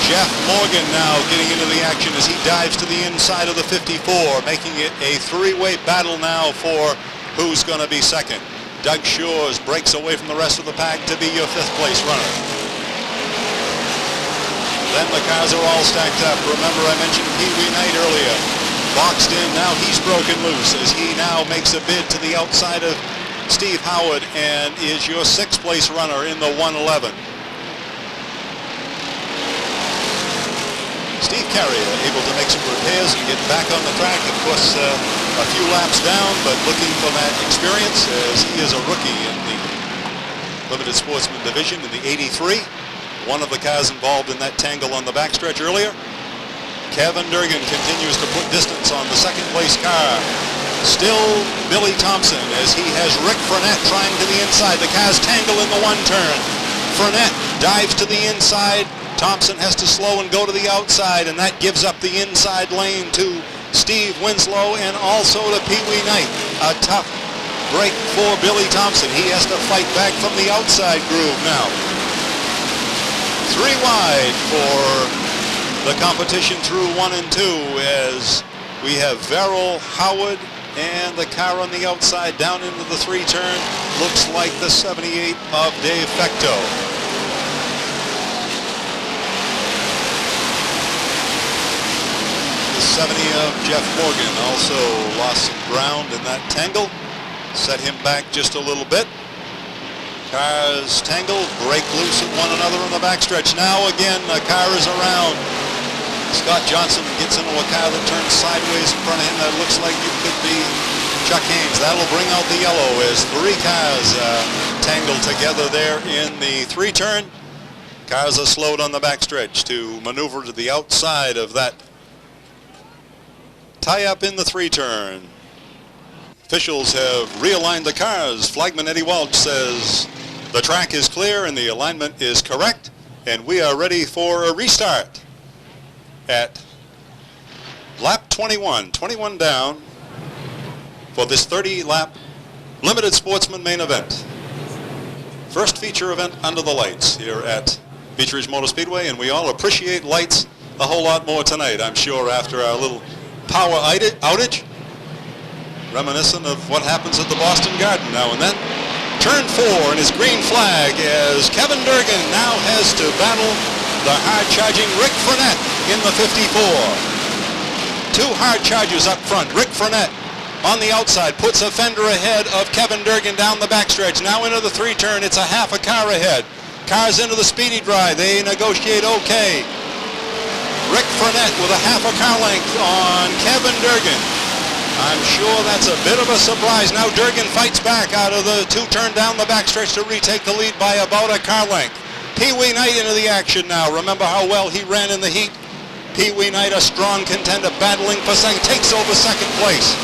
Jeff Morgan now getting into the action as he dives to the inside of the 54, making it a three-way battle now for who's going to be second. Doug Shores breaks away from the rest of the pack to be your fifth place runner. Then the cars are all stacked up. Remember, I mentioned Pee Wee Knight earlier. Boxed in, now he's broken loose as he now makes a bid to the outside of Steve Howard and is your sixth place runner in the 111. Steve Carrier able to make some repairs and get back on the track. Of course, a few laps down, but looking for that experience as he is a rookie in the Limited Sportsman division in the 83. One of the cars involved in that tangle on the backstretch earlier. Kevin Durgan continues to put distance on the second place car. Still Billy Thompson as he has Rick Frenette trying to the inside. The cars tangle in the one turn. Frenette dives to the inside. Thompson has to slow and go to the outside, and that gives up the inside lane to Steve Winslow and also to Pee Wee Knight. A tough break for Billy Thompson. He has to fight back from the outside groove now. Three wide for the competition through 1 and 2 as we have Verrill, Howard, and the car on the outside down into the 3 turn. Looks like the 78 of Dave Fecto. The 70 of Jeff Morgan also lost some ground in that tangle. Set him back just a little bit. Cars tangle, break loose at one another on the backstretch. Now again, a car is around. Scott Johnson gets into a car that turns sideways in front of him. That looks like it could be Chuck Haynes. That'll bring out the yellow as 3 cars tangle together there in the 3 turn. Cars are slowed on the backstretch to maneuver to the outside of that tie up in the 3 turn. Officials have realigned the cars. Flagman Eddie Welch says the track is clear and the alignment is correct, and we are ready for a restart at lap 21 down for this 30-lap Limited Sportsman main event. First feature event under the lights here at Beech Ridge Motor Speedway, and we all appreciate lights a whole lot more tonight, I'm sure, after our little power outage, reminiscent of what happens at the Boston Garden now and then. Turn 4 and his green flag as Kevin Durgan now has to battle the hard-charging Rick Frenette in the 54. 2 hard chargers up front. Rick Frenette on the outside puts a fender ahead of Kevin Durgan down the backstretch. Now into the 3 turn, it's a half a car ahead. Cars into the speedy dry, they negotiate okay. Rick Frenette with a half a car length on Kevin Durgan. I'm sure that's a bit of a surprise. Now Durgan fights back out of the 2 turn down the backstretch to retake the lead by about a car length. Pee Wee Knight into the action now. Remember how well he ran in the heat. Pee Wee Knight, a strong contender, battling for second, takes over second place.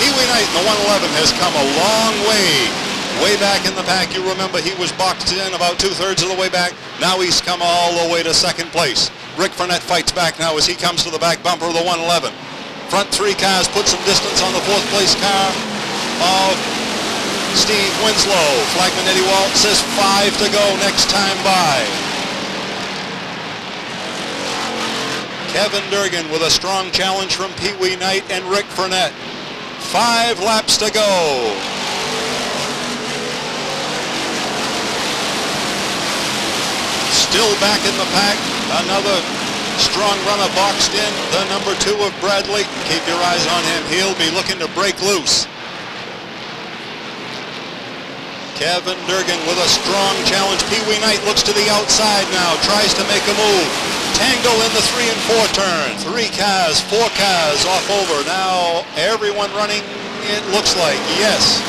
Pee Wee Knight in the 111 has come a long way back in the pack. You remember he was boxed in about 2/3 of the way back. Now he's come all the way to second place. Rick Frenette fights back now as he comes to the back bumper of the 111. Front 3 cars put some distance on the 4th place car of Steve Winslow. Flagman Eddie Walt says 5 to go next time by. Kevin Durgan with a strong challenge from Pee Wee Knight and Rick Frenette. 5 laps to go. Still back in the pack, another strong runner boxed in, the number 2 of Brad Layton. Keep your eyes on him. He'll be looking to break loose. Kevin Durgan with a strong challenge. Pee Wee Knight looks to the outside now, tries to make a move. Tangle in the 3 and 4 turn. 3 cars, 4 cars off over. Now everyone running, it looks like, yes.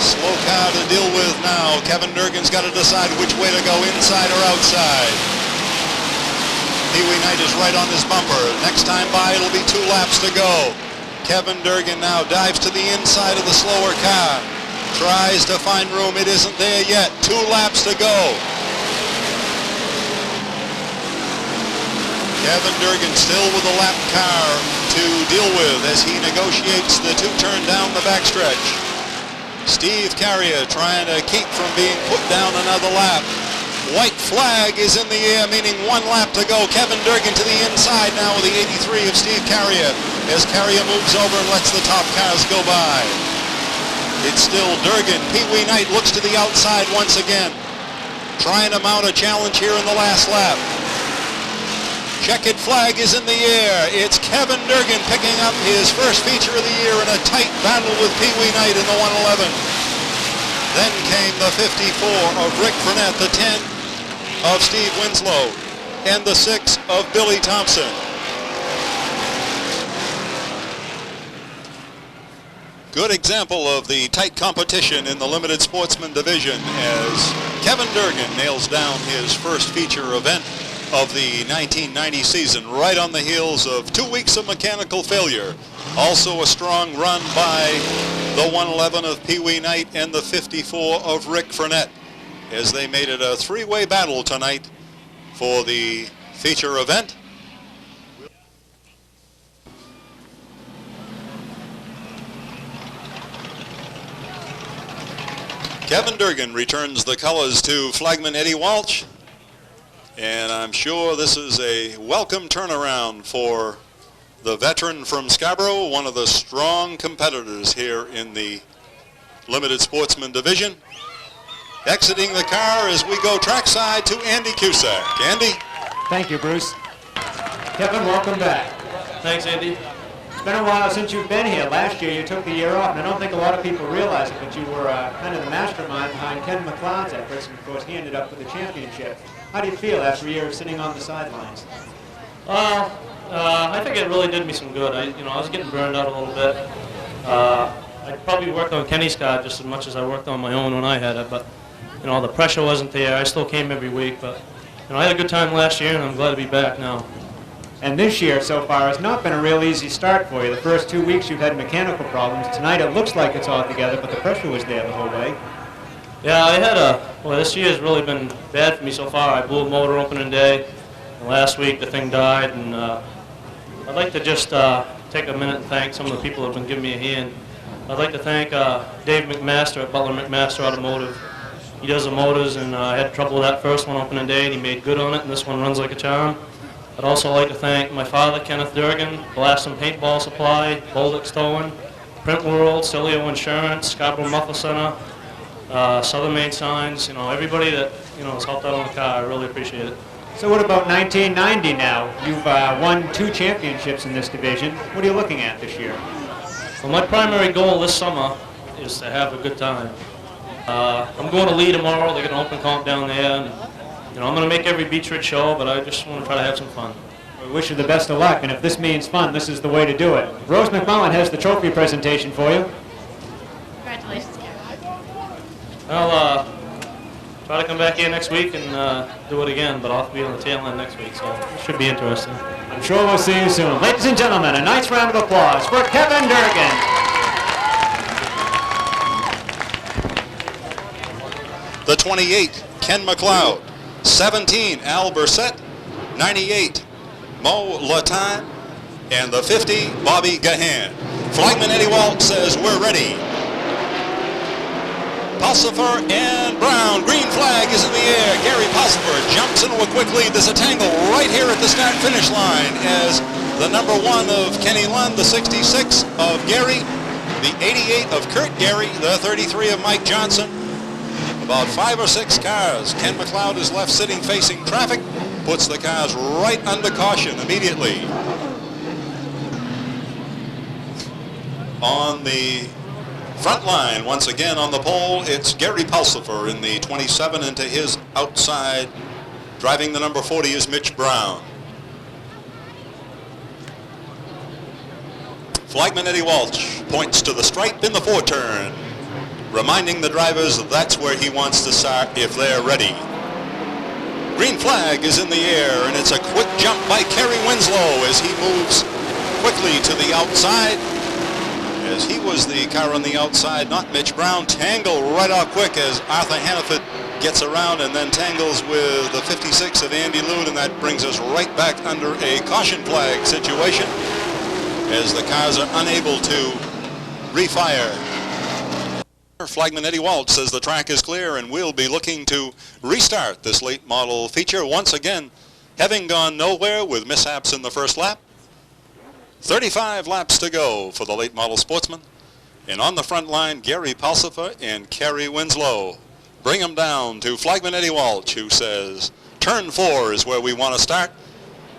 Slow car to deal with now. Kevin Durgan's got to decide which way to go, inside or outside. Pee Wee Knight is right on his bumper. Next time by, it'll be 2 laps to go. Kevin Durgan now dives to the inside of the slower car. Tries to find room. It isn't there yet. 2 laps to go. Kevin Durgan still with a lap car to deal with as he negotiates the two-turn down the backstretch. Steve Carrier trying to keep from being put down another lap. White flag is in the air, meaning one lap to go. Kevin Durgan to the inside now with the 83 of Steve Carrier as Carrier moves over and lets the top cars go by. It's still Durgan. Pee Wee Knight looks to the outside once again, trying to mount a challenge here in the last lap. Checkered flag is in the air. It's Kevin Durgan picking up his first feature of the year in a tight battle with Pee Wee Knight in the 111. Then came the 54 of Rick Burnett, the 10 of Steve Winslow, and the 6 of Billy Thompson. Good example of the tight competition in the limited sportsman division as Kevin Durgan nails down his first feature event of the 1990 season, right on the heels of 2 weeks of mechanical failure. Also a strong run by the 111 of Pee Wee Knight and the 54 of Rick Burnett as they made it a three-way battle tonight for the feature event. Kevin Durgan returns the colors to flagman Eddie Walsh, and I'm sure this is a welcome turnaround for the veteran from Scarborough, one of the strong competitors here in the limited sportsman division. Exiting the car as we go trackside to Andy Cusack. Andy? Thank you, Bruce. Kevin, welcome back. Thanks, Andy. It's been a while since you've been here. Last year you took the year off, and I don't think a lot of people realize it, but you were kind of the mastermind behind Ken McLeod's efforts, and of course he ended up with the championship. How do you feel after a year of sitting on the sidelines? I think it really did me some good. I was getting burned out a little bit. I probably worked on Kenny's car just as much as I worked on my own when I had it, but the pressure wasn't there. I still came every week, but I had a good time last year, and I'm glad to be back now. And this year so far has not been a real easy start for you. The first 2 weeks you've had mechanical problems. Tonight it looks like it's all together, but the pressure was there the whole way. Yeah, this year has really been bad for me so far. I blew a motor opening day, and last week the thing died, and I'd like to just take a minute and thank some of the people who have been giving me a hand. I'd like to thank Dave McMaster at Butler McMaster Automotive. He does the motors, and I had trouble with that first one opening day, and he made good on it, and this one runs like a charm. I'd also like to thank my father, Kenneth Durgan, Blast and Paintball Supply, Boldick Towing, Print World, Cilio Insurance, Scarborough Muffler Center, Southern Maine Signs, everybody that, has helped out on the car. I really appreciate it. So what about 1990 now? You've won 2 championships in this division. What are you looking at this year? Well, my primary goal this summer is to have a good time. I'm going to Lee tomorrow. They're going to open comp down there, and I'm going to make every Beech Ridge show, but I just want to try to have some fun. We wish you the best of luck, and if this means fun, this is the way to do it. Rose McMullen has the trophy presentation for you. Congratulations, Kevin. I'll try to come back here next week and do it again, but I'll have to be on the tail end next week, so it should be interesting. I'm sure we'll see you soon. Ladies and gentlemen, a nice round of applause for Kevin Durgan. The 28, Ken McLeod. 17, Al Bursett. 98, Mo Latime. And the 50, Bobby Gahan. Flagman Eddie Walsh says we're ready. Pulsifer and Brown. Green flag is in the air. Gary Pulsifer jumps into a quick lead. There's a tangle right here at the start-finish line as the number 1 of Kenny Lund, the 66 of Gary, the 88 of Kurt Gary, the 33 of Mike Johnson. About 5 or 6 cars. Ken McLeod is left sitting facing traffic, puts the cars right under caution immediately. On the front line, once again on the pole, it's Gary Pulsifer in the 27, and to his outside, driving the number 40 is Mitch Brown. Flagman Eddie Walsh points to the stripe in the 4-turn, reminding the drivers that's where he wants to start if they're ready. Green flag is in the air, and it's a quick jump by Kerry Winslow as he moves quickly to the outside. As he was the car on the outside, not Mitch Brown. Tangle right out quick as Arthur Hannaford gets around and then tangles with the 56 of Andy Loon, and that brings us right back under a caution flag situation as the cars are unable to refire. Flagman Eddie Walsh says the track is clear, and we'll be looking to restart this late model feature once again, having gone nowhere with mishaps in the first lap. 35 laps to go for the late model Sportsman. And on the front line, Gary Pulsifer and Kerry Winslow. Bring them down to Flagman Eddie Walsh, who says, turn 4 is where we want to start.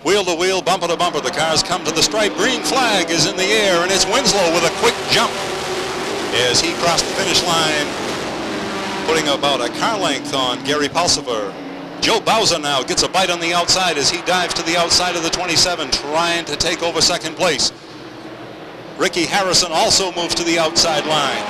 Wheel to wheel, bumper to bumper, the cars come to the stripe. Green flag is in the air, and it's Winslow with a quick jump as he crossed the finish line, putting about a car length on Gary Pulsifer. Joe Bowser now gets a bite on the outside as he dives to the outside of the 27, trying to take over second place. Ricky Harrison also moves to the outside line.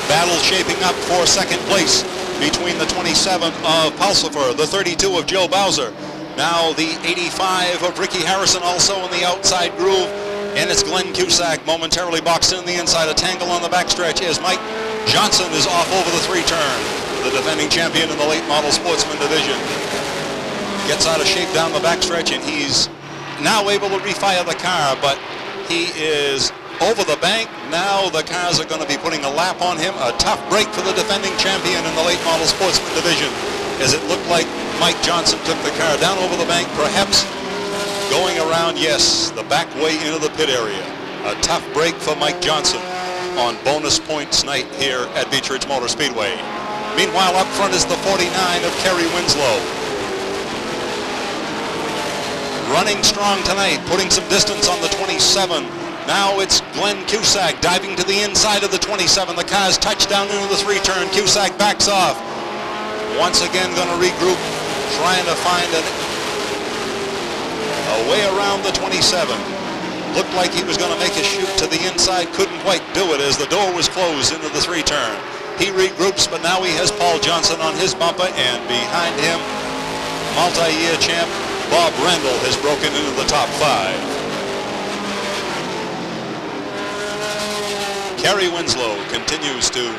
Battle shaping up for second place between the 27 of Pulsifer, the 32 of Joe Bowser. Now the 85 of Ricky Harrison also in the outside groove. And it's Glenn Cusack momentarily boxed in the inside. A tangle on the backstretch as Mike Johnson is off over the 3-turn. The defending champion in the late model Sportsman division gets out of shape down the backstretch, and he's now able to refire the car, but he is over the bank. Now the cars are going to be putting a lap on him. A tough break for the defending champion in the late model Sportsman division, as it looked like Mike Johnson took the car down over the bank, perhaps going around, yes, the back way into the pit area. A tough break for Mike Johnson on bonus points night here at Beech Ridge Motor Speedway. Meanwhile, up front is the 49 of Kerry Winslow. Running strong tonight, putting some distance on the 27. Now it's Glenn Cusack diving to the inside of the 27. The cars touch down into the 3-turn. Cusack backs off. Once again going to regroup, trying to find a way around the 27. Looked like he was going to make a shoot to the inside, couldn't quite do it as the door was closed into the 3-turn. He regroups, but now he has Paul Johnson on his bumper, and behind him, multi-year champ Bob Randall has broken into the top 5. Kerry Winslow continues to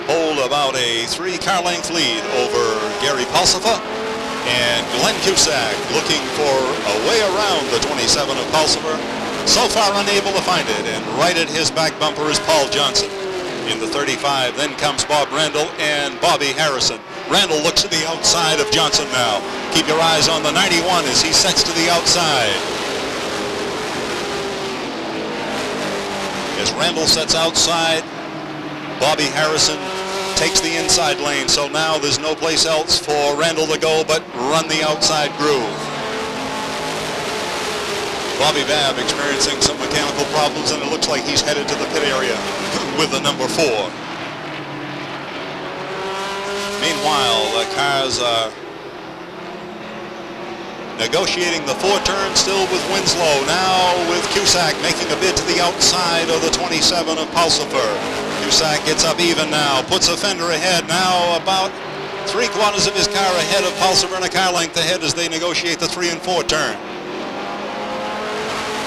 hold about a 3-car length lead over Gary Pulsifer. And Glenn Cusack looking for a way around the 27 of Pulsifer. So far unable to find it, and right at his back bumper is Paul Johnson. In the 35, then comes Bob Randall and Bobby Harrison. Randall looks to the outside of Johnson now. Keep your eyes on the 91 as he sets to the outside. As Randall sets outside, Bobby Harrison takes the inside lane, so now there's no place else for Randall to go but run the outside groove. Bobby Babb experiencing some mechanical problems, and it looks like he's headed to the pit area with the number 4. Meanwhile, the cars are negotiating the 4-turn still with Winslow. Now with Cusack making a bid to the outside of the 27 of Pulsifer. Cusack gets up even now, puts a fender ahead, now about 3/4 of his car ahead of Pulsifer and a car length ahead as they negotiate the 3 and 4 turn.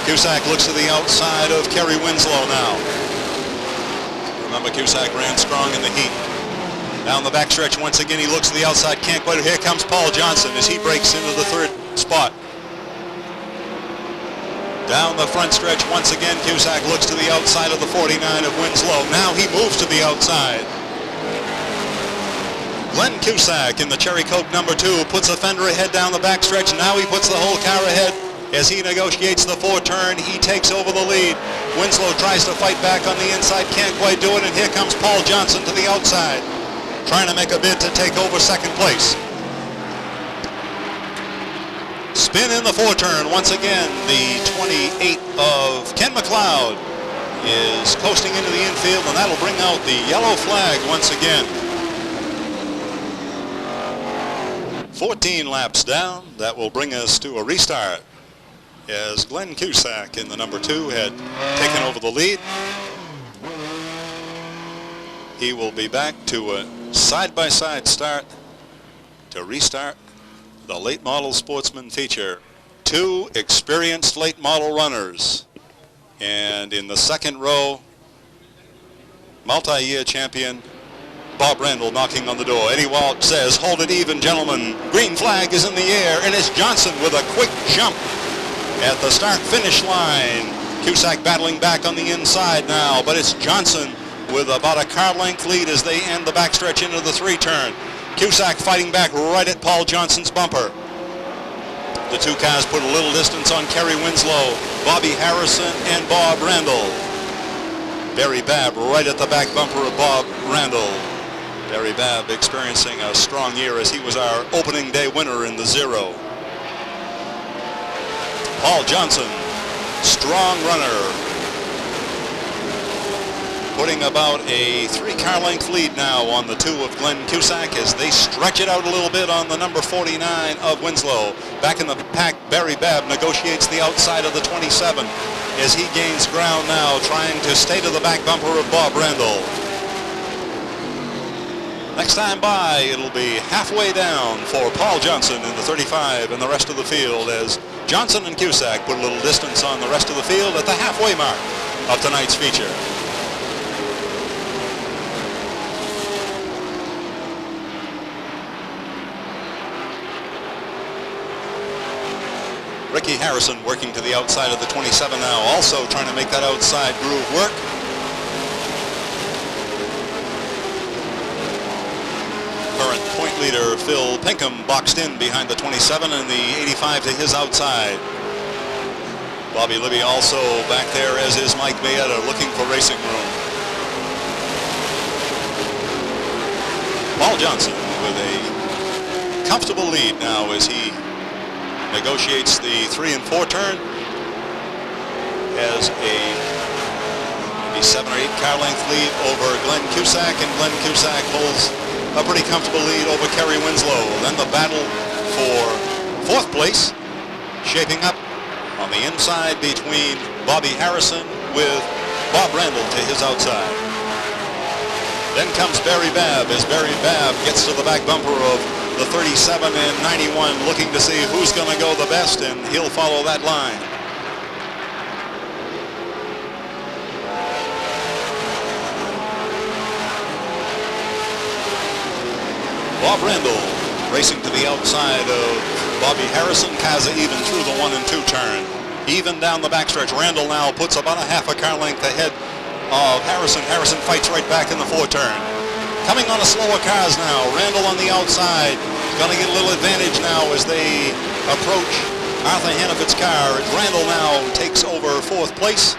Cusack looks to the outside of Kerry Winslow now. Remember, Cusack ran strong in the heat. Down the backstretch once again, he looks to the outside, can't quite. Here comes Paul Johnson as he breaks into the 3rd spot. Down the front stretch once again, Cusack looks to the outside of the 49 of Winslow. Now he moves to the outside. Glenn Cusack in the Cherry Coke number 2 puts a fender ahead down the backstretch. Now he puts the whole car ahead as he negotiates the 4-turn. He takes over the lead. Winslow tries to fight back on the inside, can't quite do it, and here comes Paul Johnson to the outside, trying to make a bid to take over second place. Spin in the 4-turn once again. The 28 of Ken McLeod is coasting into the infield, and that'll bring out the yellow flag once again. 14 laps down. That will bring us to a restart as Glenn Cusack in the number 2 had taken over the lead. He will be back to a side-by-side start to restart the late model Sportsman feature. 2 experienced late model runners, and in the 2nd row, multi-year champion Bob Randall knocking on the door. Eddie Walsh says, hold it even, gentlemen. Green flag is in the air, and it's Johnson with a quick jump at the start-finish line. Cusack battling back on the inside now, but it's Johnson with about a car length lead as they end the backstretch into the 3-turn. Cusack fighting back right at Paul Johnson's bumper. The two cars put a little distance on Kerry Winslow, Bobby Harrison, and Bob Randall. Barry Babb right at the back bumper of Bob Randall. Barry Babb experiencing a strong year as he was our opening day winner in the 0. Paul Johnson, strong runner, putting about a 3-car length lead now on the 2 of Glenn Cusack as they stretch it out a little bit on the number 49 of Winslow. Back in the pack, Barry Babb negotiates the outside of the 27 as he gains ground now, trying to stay to the back bumper of Bob Randall. Next time by, it'll be halfway down for Paul Johnson in the 35 and the rest of the field as Johnson and Cusack put a little distance on the rest of the field at the halfway mark of tonight's feature. Ricky Harrison working to the outside of the 27 now, also trying to make that outside groove work. Current point leader Phil Pinkham boxed in behind the 27 and the 85 to his outside. Bobby Libby also back there, as is Mike Mayetta, looking for racing room. Paul Johnson with a comfortable lead now as he negotiates the 3 and 4 turn. Has a maybe 7 or 8 car length lead over Glenn Cusack, and Glenn Cusack holds a pretty comfortable lead over Kerry Winslow. Then the battle for 4th place shaping up on the inside between Bobby Harrison with Bob Randall to his outside. Then comes Barry Babb as Barry Babb gets to the back bumper of the 37 and 91, looking to see who's going to go the best, and he'll follow that line. Bob Randall racing to the outside of Bobby Harrison. Kaza even through the 1 and 2 turn. Even down the backstretch. Randall now puts about a half a car length ahead of Harrison. Harrison fights right back in the 4 turn. Coming on a slower cars now. Randall on the outside. Going to get a little advantage now as they approach Arthur Hannaford's car. Randall now takes over 4th place.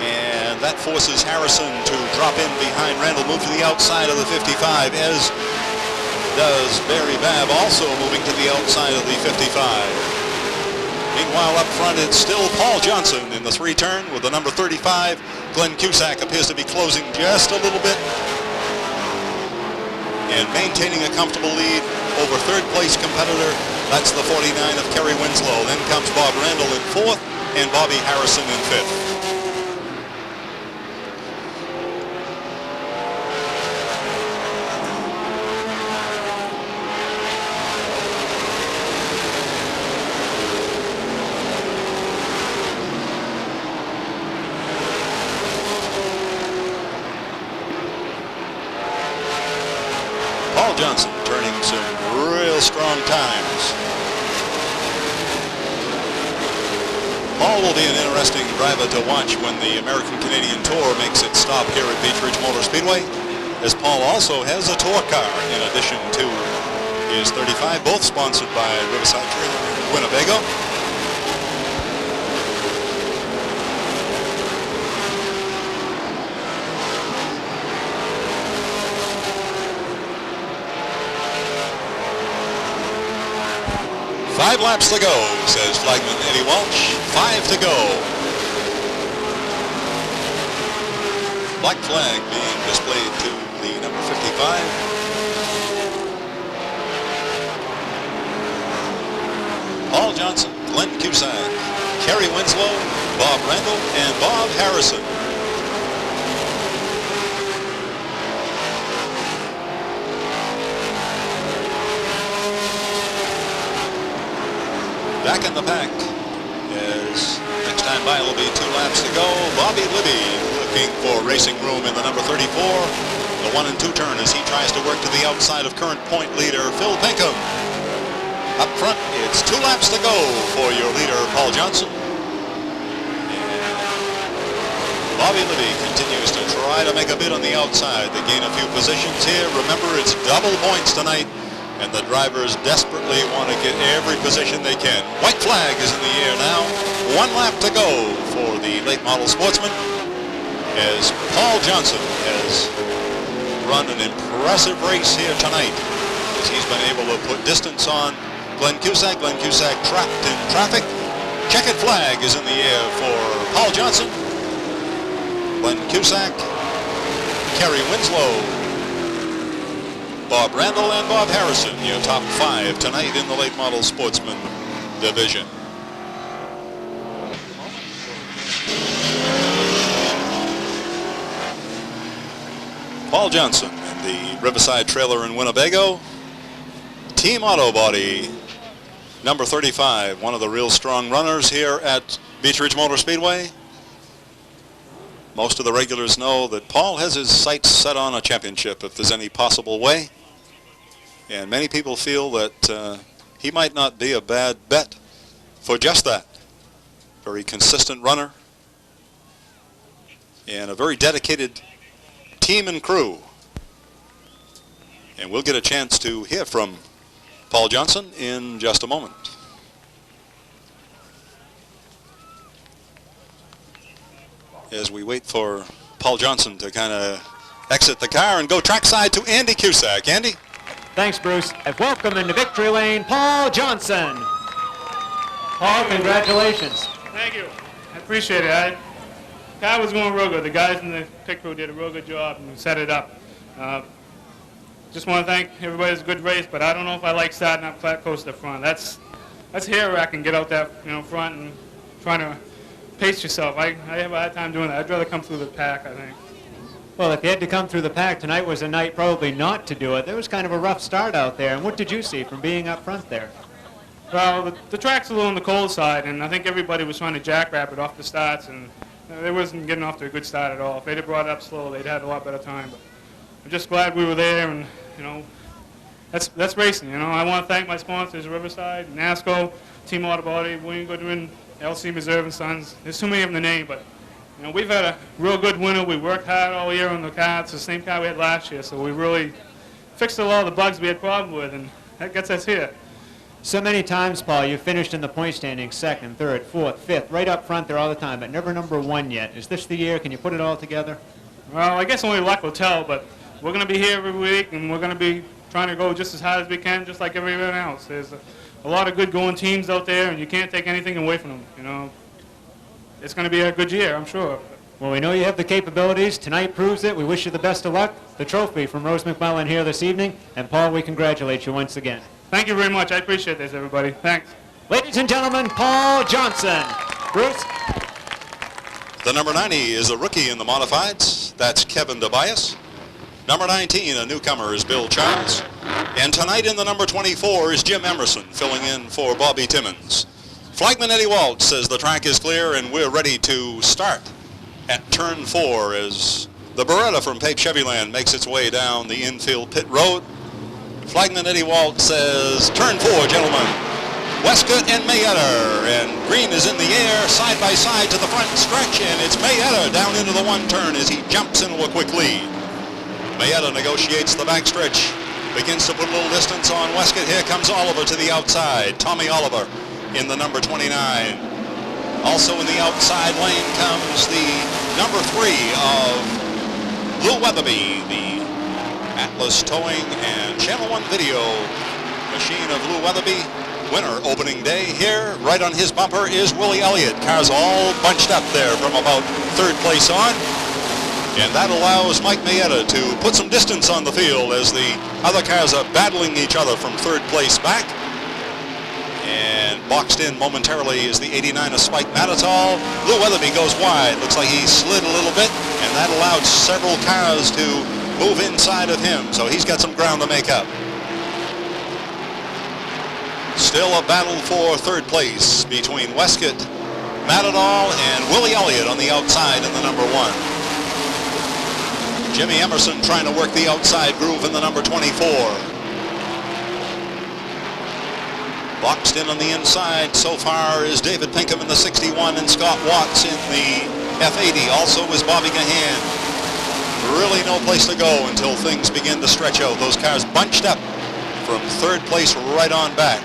And that forces Harrison to drop in behind Randall, move to the outside of the 55, as does Barry Babb, also moving to the outside of the 55. Meanwhile, up front, it's still Paul Johnson in the 3 turn with the number 35. Glenn Cusack appears to be closing just a little bit and maintaining a comfortable lead over 3rd place competitor. That's the 49 of Kerry Winslow. Then comes Bob Randall in 4th and Bobby Harrison in 5th. Paul Johnson turning some real strong times. Paul will be an interesting driver to watch when the American Canadian Tour makes its stop here at Beech Ridge Motor Speedway, as Paul also has a tour car in addition to his 35, both sponsored by Riverside Trailer Winnebago. Five laps to go, says flagman Eddie Walsh. 5 to go. Black flag being displayed to the number 55. Paul Johnson, Glenn Cusack, Kerry Winslow, Bob Randall, and Bob Harrison. Back in the pack, as next time by will be 2 laps to go. Bobby Libby looking for racing room in the number 34. the 1 and 2 turn as he tries to work to the outside of current point leader Phil Pinkham. Up front, it's 2 laps to go for your leader, Paul Johnson. And Bobby Libby continues to try to make a bid on the outside. They gain a few positions here. Remember, it's double points tonight, and the drivers desperately want to get every position they can. White flag is in the air now. 1 lap to go for the late model Sportsman, as Paul Johnson has run an impressive race here tonight, as he's been able to put distance on Glenn Cusack. Glenn Cusack trapped in traffic. Checkered flag is in the air for Paul Johnson. Glenn Cusack, Kerry Winslow, Bob Randall, and Bob Harrison, your top 5 tonight in the late model Sportsman division. Paul Johnson and the Riverside trailer in Winnebago. Team Auto Body, number 35, one of the real strong runners here at Beech Ridge Motor Speedway. Most of the regulars know that Paul has his sights set on a championship if there's any possible way. And many people feel that he might not be a bad bet for just that. Very consistent runner and a very dedicated team and crew. And we'll get a chance to hear from Paul Johnson in just a moment. As we wait for Paul Johnson to kind of exit the car and go trackside to Andy Cusack. Andy? Thanks, Bruce. And welcome into victory lane, Paul Johnson. Paul, congratulations. Thank you. I appreciate it. Car was going real good. The guys in the pit crew did a real good job and set it up. Just want to thank everybody. It was a good race, but I don't know if I like starting up flat coast at the front. That's hair rack and get out that front and trying to pace yourself. I have a hard time doing that. I'd rather come through the pack, I think. Well, if you had to come through the pack, tonight was a night probably not to do it. There was kind of a rough start out there. And what did you see from being up front there? Well, the track's a little on the cold side, and I think everybody was trying to jackrabbit off the starts, and they wasn't getting off to a good start at all. If they'd have brought it up slow, they'd had a lot better time. But I'm just glad we were there, and that's racing. I want to thank my sponsors: Riverside, NASCO, Team Auto Body, William Goodwin, LC Reserve and Sons. There's too many of them to name, but we've had a real good winter. We worked hard all year on the car. It's the same car we had last year, so we really fixed a lot of the bugs we had problems with, and that gets us here. So many times, Paul, you finished in the point standings, 2nd, 3rd, 4th, 5th, right up front there all the time, but never number 1 yet. Is this the year? Can you put it all together? Well, I guess only luck will tell, but we're going to be here every week, and we're going to be trying to go just as hard as we can, just like everyone else. There's a lot of good going teams out there, and you can't take anything away from them. It's going to be a good year, I'm sure. Well, we know you have the capabilities. Tonight proves it. We wish you the best of luck. The trophy from Rose McMullen here this evening. And, Paul, we congratulate you once again. Thank you very much. I appreciate this, everybody. Thanks. Ladies and gentlemen, Paul Johnson. Bruce? The number 90 is a rookie in the modifieds. That's Kevin DeBias. Number 19, a newcomer, is Bill Charles. And tonight in the number 24 is Jim Emerson, filling in for Bobby Timmons. Flagman Eddie Waltz says the track is clear and we're ready to start at turn 4 as the Beretta from Pape Chevyland makes its way down the infield pit road. Flagman Eddie Waltz says, turn 4, gentlemen. Westcott and Mayetta, and Green is in the air, side by side to the front stretch, and it's Mayetta down into the 1 turn as he jumps into a quick lead. Mayetta negotiates the backstretch, begins to put a little distance on Westcott. Here comes Oliver to the outside. Tommy Oliver in the number 29. Also in the outside lane comes the number 3 of Lou Weatherby, the Atlas Towing and Channel One Video machine of Lou Weatherby. Winner opening day here. Right on his bumper is Willie Elliott. Cars all bunched up there from about 3rd place on. And that allows Mike Mayetta to put some distance on the field as the other cars are battling each other from 3rd place back. And boxed in momentarily is the 89 of Spike Matitol. Lou Weatherby goes wide. Looks like he slid a little bit, and that allowed several cars to move inside of him. So he's got some ground to make up. Still a battle for 3rd place between Westcott, Matadol, and Willie Elliott on the outside in the number 1. Jimmy Emerson trying to work the outside groove in the number 24. Boxed in on the inside so far is David Pinkham in the 61 and Scott Watts in the F80. Also is Bobby Gahan. Really no place to go until things begin to stretch out. Those cars bunched up from third place right on back.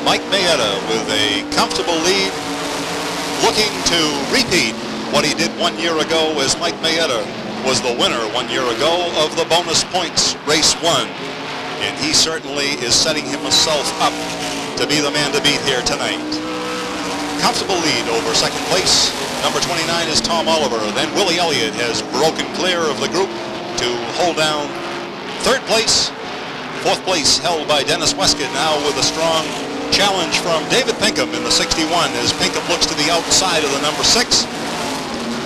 Mike Mayetta with a comfortable lead, looking to repeat what he did 1 year ago, as Mike Mayetta was the winner 1 year ago of the bonus points race 1. And he certainly is setting himself up to be the man to beat here tonight. Comfortable lead over second place. Number 29 is Tom Oliver. Then Willie Elliott has broken clear of the group to hold down third place. Fourth place held by Dennis Westcott, now with a strong challenge from David Pinkham in the 61 as Pinkham looks to the outside of the number 6,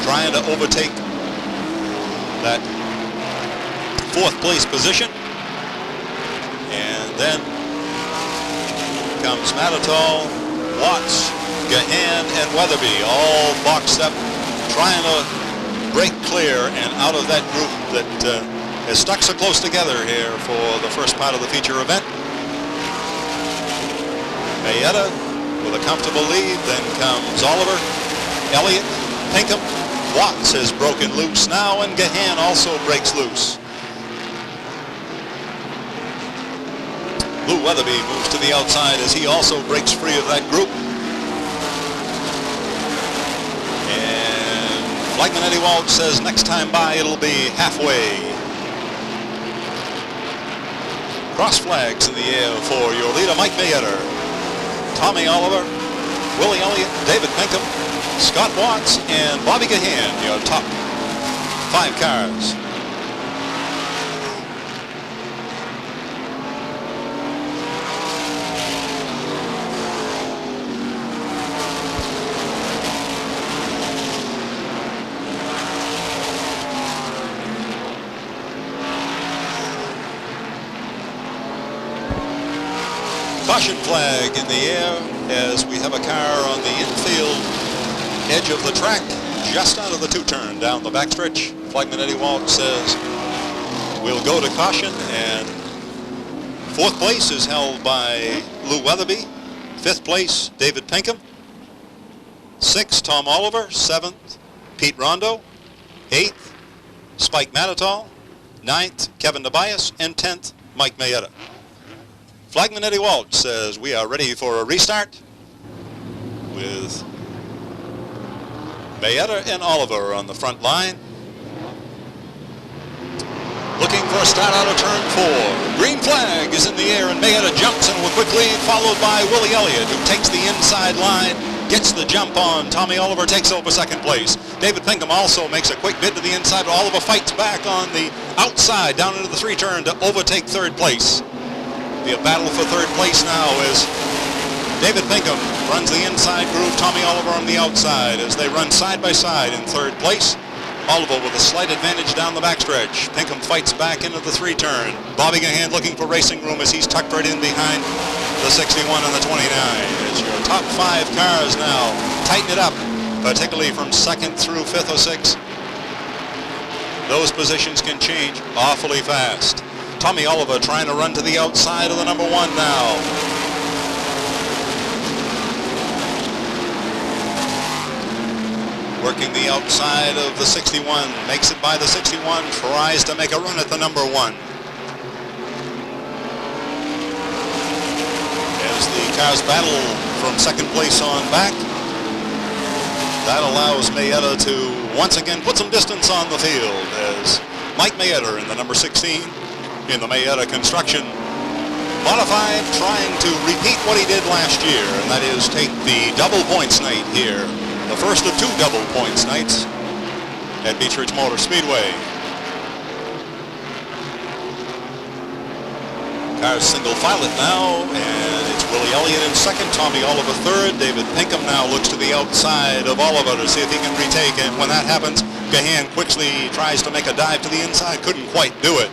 trying to overtake that fourth place position. And then comes Mattertall, Watts, Gahan, and Weatherby, all boxed up, trying to break clear and out of that group that is stuck so close together here for the first part of the feature event. Mayetta with a comfortable lead, then comes Oliver, Elliott, Pinkham, Watts has broken loose now, and Gahan also breaks loose. Lou Weatherby moves to the outside as he also breaks free of that group. And Flagman Eddie Walsh says next time by it'll be halfway. Cross flags in the air for your leader, Mike Mayetta. Tommy Oliver, Willie Elliott, David Pinkham, Scott Watts, and Bobby Gahan, your top 5 cars. Caution flag in the air as we have a car on the infield edge of the track, just out of the 2-turn down the backstretch. Flagman Eddie Walsh says we'll go to caution, and fourth place is held by Lou Weatherby. Fifth place, David Pinkham. Sixth, Tom Oliver. Seventh, Pete Rondo. Eighth, Spike Mattertall. Ninth, Kevin Tobias. And 10th, Mike Mayetta. Flagman Eddie Walsh says we are ready for a restart with Mayetta and Oliver on the front line. Looking for a start out of turn 4. Green flag is in the air, and Mayetta jumps in with quick lead, followed by Willie Elliott, who takes the inside line, gets the jump on. Tommy Oliver takes over second place. David Pinkham also makes a quick bid to the inside, but Oliver fights back on the outside down into the 3-turn to overtake third place. Be a battle for third place now as David Pinkham runs the inside groove, Tommy Oliver on the outside as they run side by side in third place. Oliver with a slight advantage down the backstretch. Pinkham fights back into the 3-turn. Bobby Gahan looking for racing room as he's tucked right in behind the 61 and the 29. It's your top 5 cars now. Tighten it up, particularly from 2nd through 5th or 6th. Those positions can change awfully fast. Tommy Oliver trying to run to the outside of the number 1 now. Working the outside of the 61, makes it by the 61, tries to make a run at the number 1. As the cars battle from second place on back, that allows Mayetta to once again put some distance on the field as Mike Mayetta in the number 16 in the Mayetta Construction Modified, trying to repeat what he did last year, and that is take the double points night here. The first of 2 double points nights at Beech Motor Speedway. Cars single file it now, and it's Willie Elliott in second, Tommy Oliver third. David Pinkham now looks to the outside of Oliver to see if he can retake, and when that happens, Gahan quickly tries to make a dive to the inside, couldn't quite do it.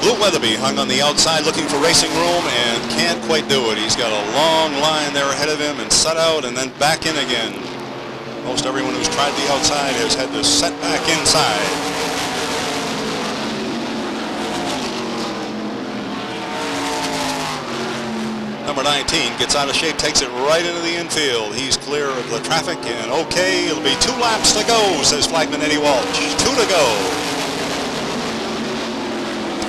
Blue Weatherby hung on the outside looking for racing room and can't quite do it. He's got a long line there ahead of him and set out and then back in again. Most everyone who's tried the outside has had to set back inside. Number 19 gets out of shape, takes it right into the infield. He's clear of the traffic and okay. It'll be 2 laps to go, says flagman Eddie Walsh. 2 to go.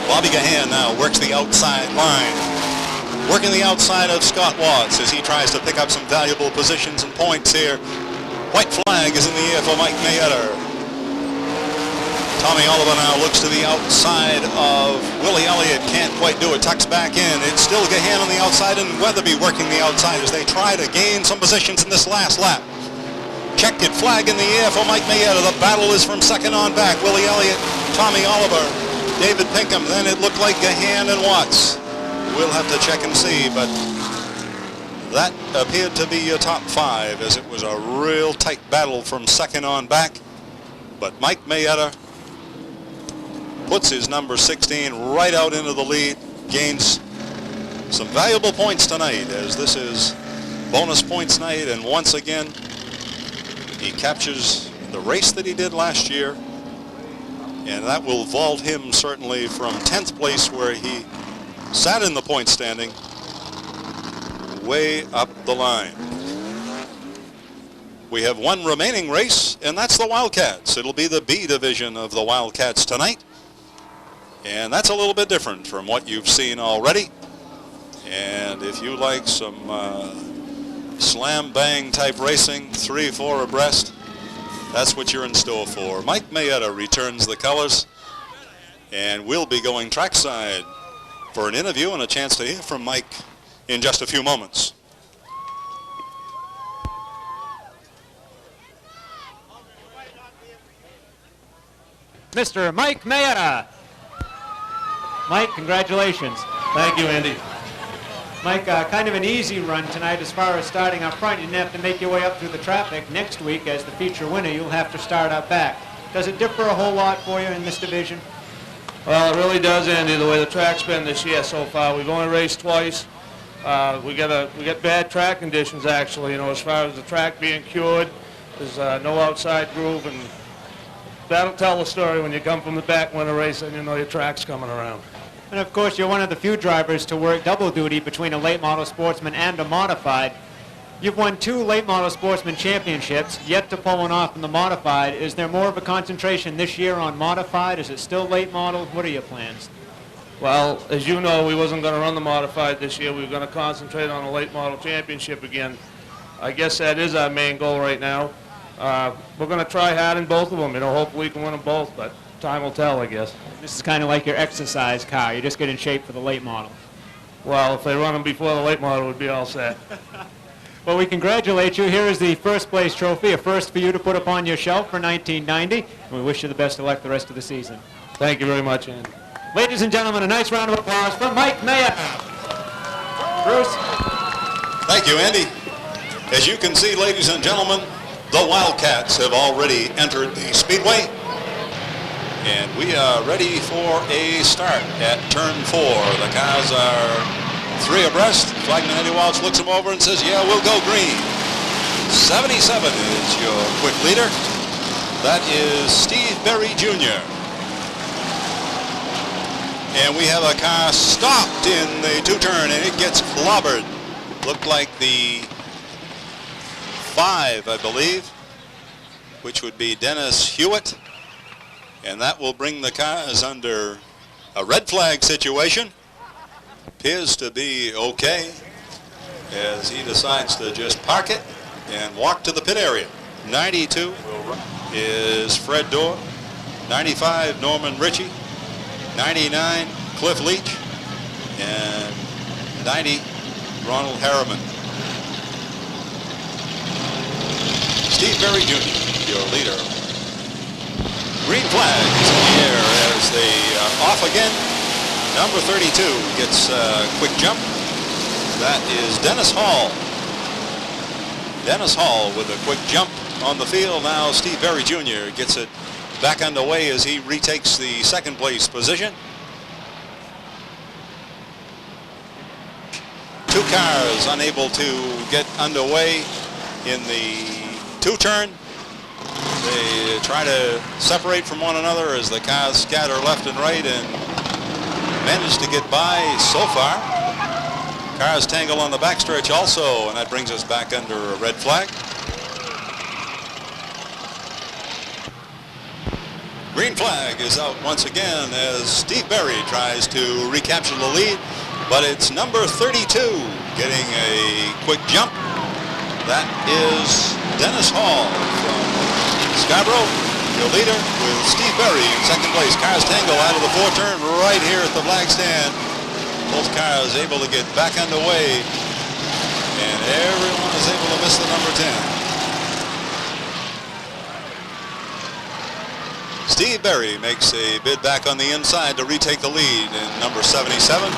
Bobby Gahan now works the outside line. Working the outside of Scott Watts as he tries to pick up some valuable positions and points here. White flag is in the air for Mike Mayetta. Tommy Oliver now looks to the outside of Willie Elliott. Can't quite do it. Tucks back in. It's still Gahan on the outside and Weatherby working the outside as they try to gain some positions in this last lap. Checkered flag in the air for Mike Mayetta. The battle is from second on back. Willie Elliott, Tommy Oliver, David Pinkham. Then it looked like Gahan and Watts. We'll have to check and see, but that appeared to be your top 5 as it was a real tight battle from second on back. But Mike Mayetta puts his number 16 right out into the lead, gains some valuable points tonight as this is bonus points night, and once again he captures the race that he did last year, and that will vault him certainly from 10th place where he sat in the point standing way up the line. We have one remaining race, and that's the Wildcats. It'll be the B division of the Wildcats tonight, and that's a little bit different from what you've seen already. And if you like some slam bang type racing, 3-4 abreast, that's what you're in store for. Mike Mayetta returns the colors, and we'll be going trackside for an interview and a chance to hear from Mike in just a few moments. Mr. Mike Mayetta. Mike, congratulations. Thank you, Andy. Mike, kind of an easy run tonight as far as starting up front. You didn't have to make your way up through the traffic. Next week, as the feature winner, you'll have to start up back. Does it differ a whole lot for you in this division? Well, it really does, Andy, the way the track's been this year so far. We've only raced twice. We get bad track conditions, actually, as far as the track being cured. There's no outside groove, and that'll tell the story when you come from the back when a race and you know your track's coming around. And of course, you're one of the few drivers to work double duty between a late model sportsman and a modified. You've won 2 late model sportsman championships, yet to pull one off in the modified. Is there more of a concentration this year on modified? Is it still late model? What are your plans? Well, as you know, we wasn't going to run the modified this year. We were going to concentrate on a late model championship again. I guess that is our main goal right now. We're going to try hard in both of them. Hopefully we can win them both, but time will tell, I guess. This is kind of like your exercise car. You just get in shape for the late model. Well, if they run them before the late model, we'd be all set. Well, we congratulate you. Here is the first place trophy, a first for you to put up on your shelf for 1990. And we wish you the best of luck the rest of the season. Thank you very much, Andy. Ladies and gentlemen, a nice round of applause for Mike Mayetta. Bruce. Thank you, Andy. As you can see, ladies and gentlemen, the Wildcats have already entered the Speedway, and we are ready for a start at turn 4. The cars are 3 abreast. Flagman Eddie Walsh looks him over and says, yeah, we'll go green. 77 is your quick leader. That is Steve Berry Jr. And we have a car stopped in the 2-turn, and it gets clobbered. Looked like the 5, I believe, which would be Dennis Hewitt. And that will bring the cars under a red flag situation. Appears to be okay as he decides to just park it and walk to the pit area. 92 is Fred Dorr. 95, Norman Ritchie. 99, Cliff Leach. And 90, Ronald Harriman. Steve Berry Jr., your leader. Green flag off again. Number 32 gets a quick jump. That is Dennis Hall. Dennis Hall with a quick jump on the field. Now Steve Berry Jr. gets it back underway as he retakes the second place position. Two cars unable to get underway in the two-turn. They try to separate from one another as the cars scatter left and right and manage to get by so far. Cars tangle on the backstretch also, and that brings us back under a red flag. Green flag is out once again as Steve Berry tries to recapture the lead, but it's number 32 getting a quick jump. That is Dennis Hall from Scarborough, your leader, with Steve Berry in second place. Cars tangle out of the four-turn right here at the flag stand. Both cars able to get back underway, and everyone is able to miss the number 10. Steve Berry makes a bid back on the inside to retake the lead in number 77,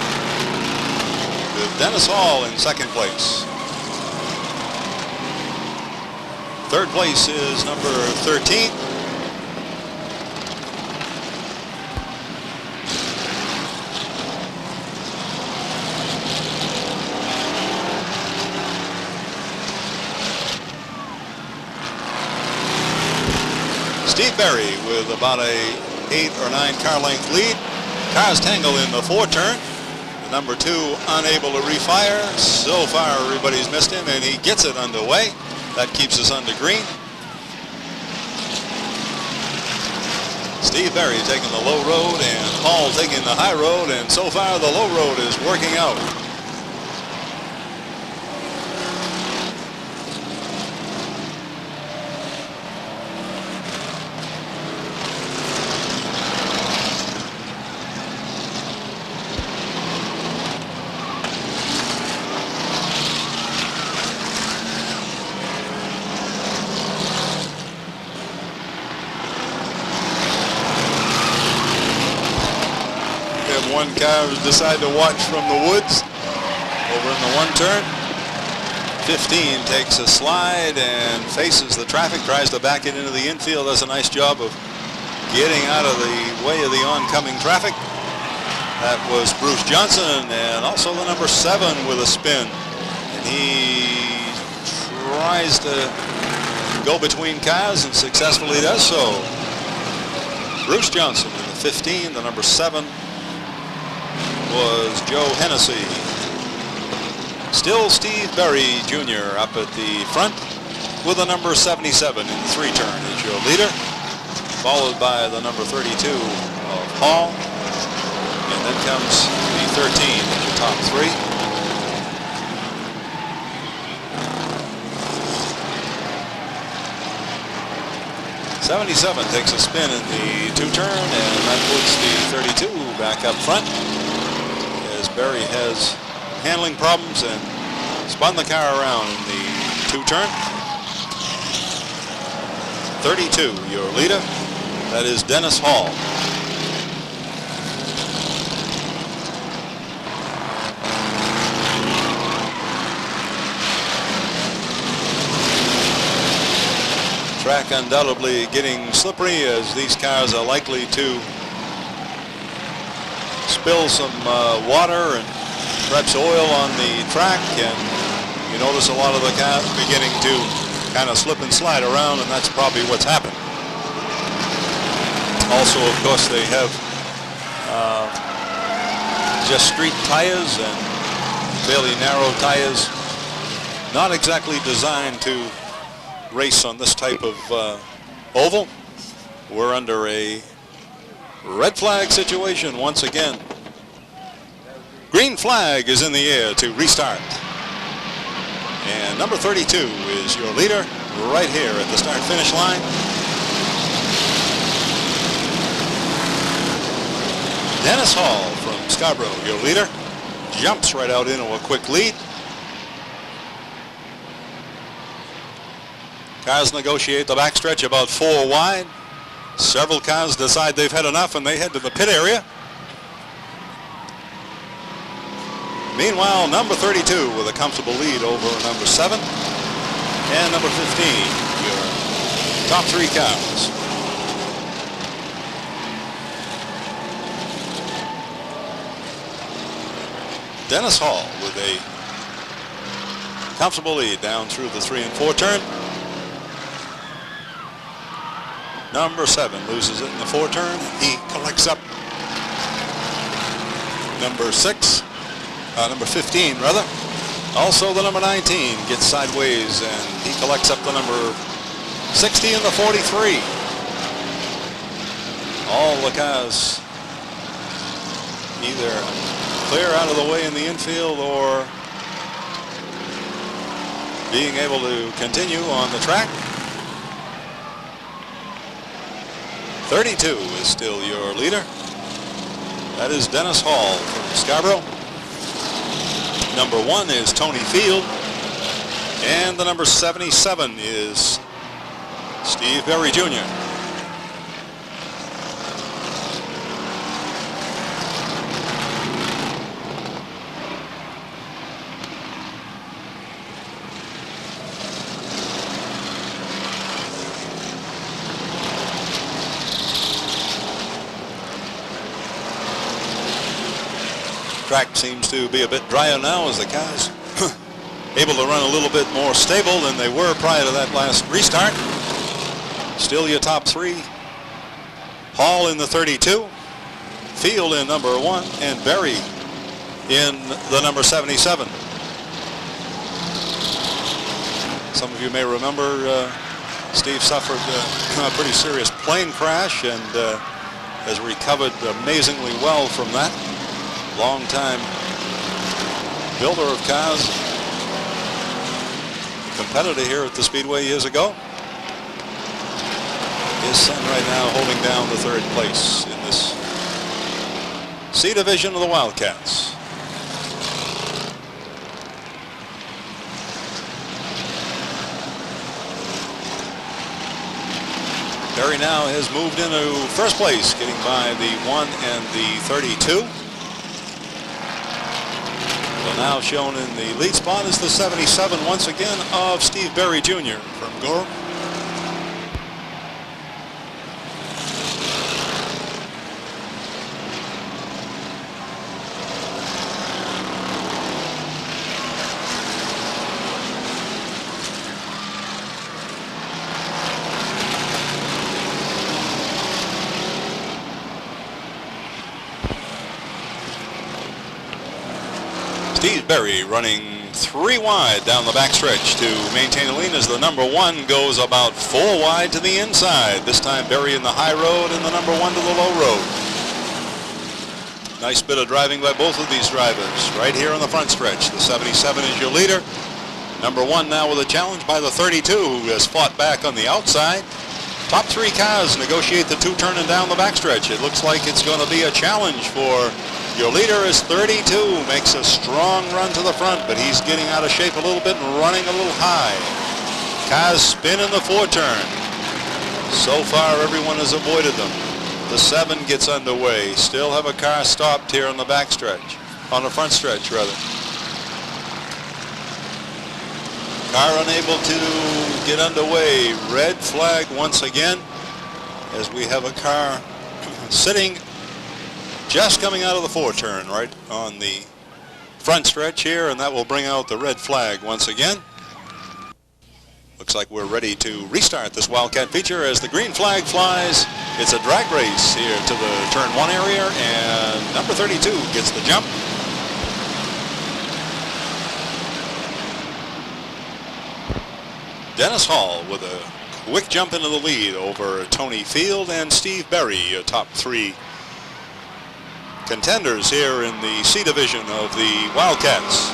with Dennis Hall in second place. Third place is number 13. Steve Berry with about a 8 or 9 car length lead. Cars tangle in the four-turn. The number 2 unable to refire. So far everybody's missed him, and he gets it underway. That keeps us under green. Steve Berry taking the low road and Hall taking the high road, and so far the low road is working out. One car decide to watch from the woods over in the one turn. 15 takes a slide and faces the traffic, tries to back it into the infield, does a nice job of getting out of the way of the oncoming traffic. That was Bruce Johnson, and also the number 7 with a spin. And he tries to go between cars and successfully does so. Bruce Johnson in the 15, the number 7 was Joe Hennessy. Still Steve Berry Jr. up at the front with the number 77 in the three-turn is your leader, followed by the number 32 of Hall, and then comes the 13 in the top three. '77 takes a spin in the two-turn, and that puts the 32 back up front, as Berry has handling problems and spun the car around in the two-turn. 32, your leader, that is Dennis Hall. Track undoubtedly getting slippery, as these cars are likely to spill some water and perhaps oil on the track, and you notice a lot of the cars beginning to kind of slip and slide around, and that's probably what's happened. Also, of course, they have just street tires and fairly narrow tires, not exactly designed to race on this type of oval. We're under a red flag situation once again. Green flag is in the air to restart. And number 32 is your leader right here at the start-finish line. Dennis Hall from Scarborough, your leader, jumps right out into a quick lead. Cars negotiate the backstretch about 4 wide. Several cars decide they've had enough and they head to the pit area. Meanwhile, number 32 with a comfortable lead over number 7 and number 15, your top 3 cars. Dennis Hall with a comfortable lead down through the 3 and 4 turn. Number 7 loses it in the 4 turn. He collects up number 15 rather. Also the number 19 gets sideways and he collects up the number 60 and the 43. All the cars either clear out of the way in the infield or being able to continue on the track. 32 is still your leader. That is Dennis Hall from Scarborough. Number 1 is Tony Field. And the number 77 is Steve Berry Jr. Track seems to be a bit drier now as the cars able to run a little bit more stable than they were prior to that last restart. Still your top 3. Hall in the 32, Field in number 1, and Berry in the number 77. Some of you may remember Steve suffered a pretty serious plane crash and has recovered amazingly well from that. Long-time builder of cars, competitor here at the Speedway years ago. His son right now holding down the 3rd place in this C division of the Wildcats. Berry now has moved into 1st place, getting by the 1 and the 32. Now shown in the lead spot is the 77 once again of Steve Berry Jr. from Gore. Steve Berry running 3 wide down the backstretch to maintain a lead as the number 1 goes about 4 wide to the inside. This time Berry in the high road and the number 1 to the low road. Nice bit of driving by both of these drivers right here on the front stretch. The 77 is your leader. Number 1 now with a challenge by the 32 who has fought back on the outside. Top 3 cars negotiate the 2 turning down the backstretch. It looks like it's going to be a challenge for your leader is 32, makes a strong run to the front, but he's getting out of shape a little bit and running a little high. Cars spin in the 4 turn. So far, everyone has avoided them. The 7 gets underway. Still have a car stopped here on the backstretch, on the front stretch, rather. Car unable to get underway. Red flag once again, as we have a car sitting just coming out of the 4 turn right on the front stretch here, and that will bring out the red flag once again. Looks like we're ready to restart this Wildcat feature as the green flag flies. It's a drag race here to the turn 1 area, and number 32 gets the jump. Dennis Hall with a quick jump into the lead over Tony Field and Steve Berry, your top 3 contenders here in the C division of the Wildcats.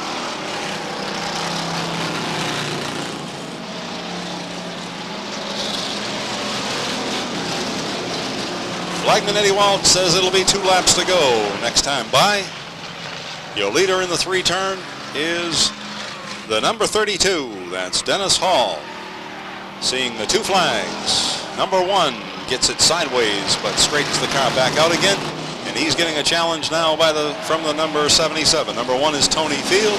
Flagman Eddie Walt says it'll be 2 laps to go next time by. Your leader in the 3 turn is the number 32. That's Dennis Hall. Seeing the 2 flags. Number 1 gets it sideways but straightens the car back out again. And he's getting a challenge now from the number 77. Number 1 is Tony Field.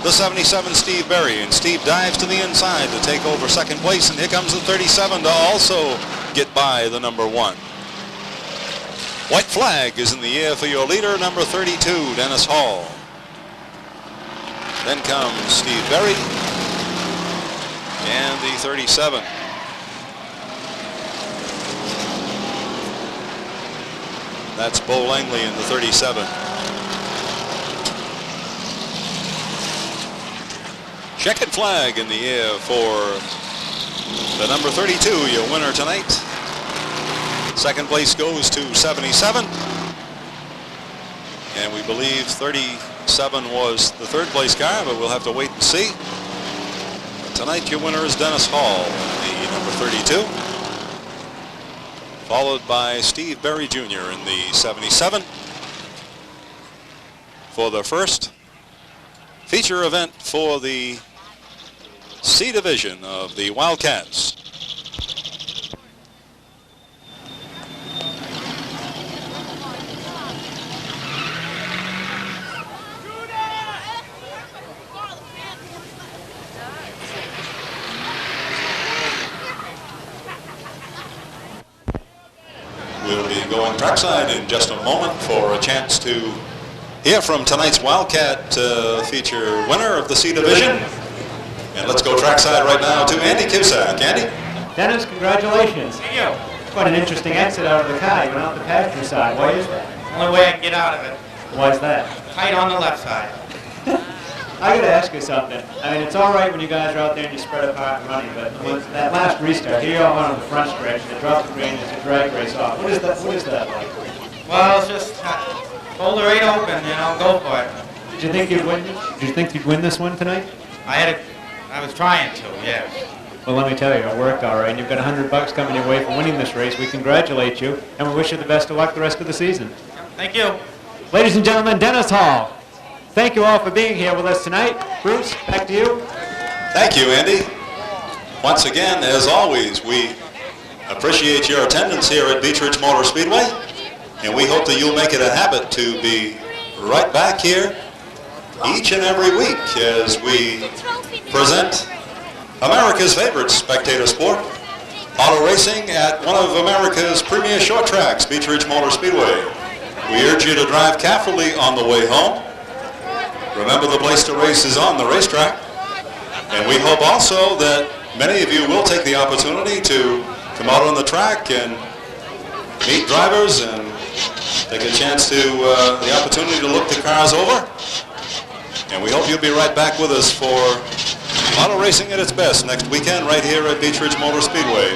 The 77, Steve Berry. And Steve dives to the inside to take over second place. And here comes the 37 to also get by the number 1. White flag is in the air for your leader, number 32, Dennis Hall. Then comes Steve Berry and the 37. That's Bo Langley in the 37. Checkered flag in the air for the number 32, your winner tonight. Second place goes to 77. And we believe 37 was the third place car, but we'll have to wait and see. But tonight your winner is Dennis Hall, the number 32. Followed by Steve Berry Jr. in the 77. For the first feature event for the C division of the Wildcats. We'll be going trackside in just a moment for a chance to hear from tonight's Wildcat feature winner of the C division. And let's go trackside right now to Andy Cusack. Andy? Dennis, congratulations. Thank you. Quite an interesting exit out of the car. You went out the passenger side. Why is that? Only way I can get out of it. Why is that? Tight on the left side. I gotta ask you something. I mean, it's all right when you guys are out there and you spread apart and running, but with that last restart, here you are on the front stretch, and it drops the green as a drag race off. What is that like? Well, it's just hold the right open, you know, go for it. Did you think you'd win? Did you think you'd win this one tonight? I was trying to, yes. Well, let me tell you, it worked all right, and you've got $100 coming your way for winning this race. We congratulate you, and we wish you the best of luck the rest of the season. Thank you. Ladies and gentlemen, Dennis Hall. Thank you all for being here with us tonight. Bruce, back to you. Thank you, Andy. Once again, as always, we appreciate your attendance here at Beech Motor Speedway, and we hope that you'll make it a habit to be right back here each and every week as we present America's favorite spectator sport, auto racing at one of America's premier short tracks, Beech Motor Speedway. We urge you to drive carefully on the way home. Remember, the place to race is on the racetrack. And we hope also that many of you will take the opportunity to come out on the track and meet drivers and take a chance to the opportunity to look the cars over. And we hope you'll be right back with us for auto racing at its best next weekend right here at Beech Motor Speedway.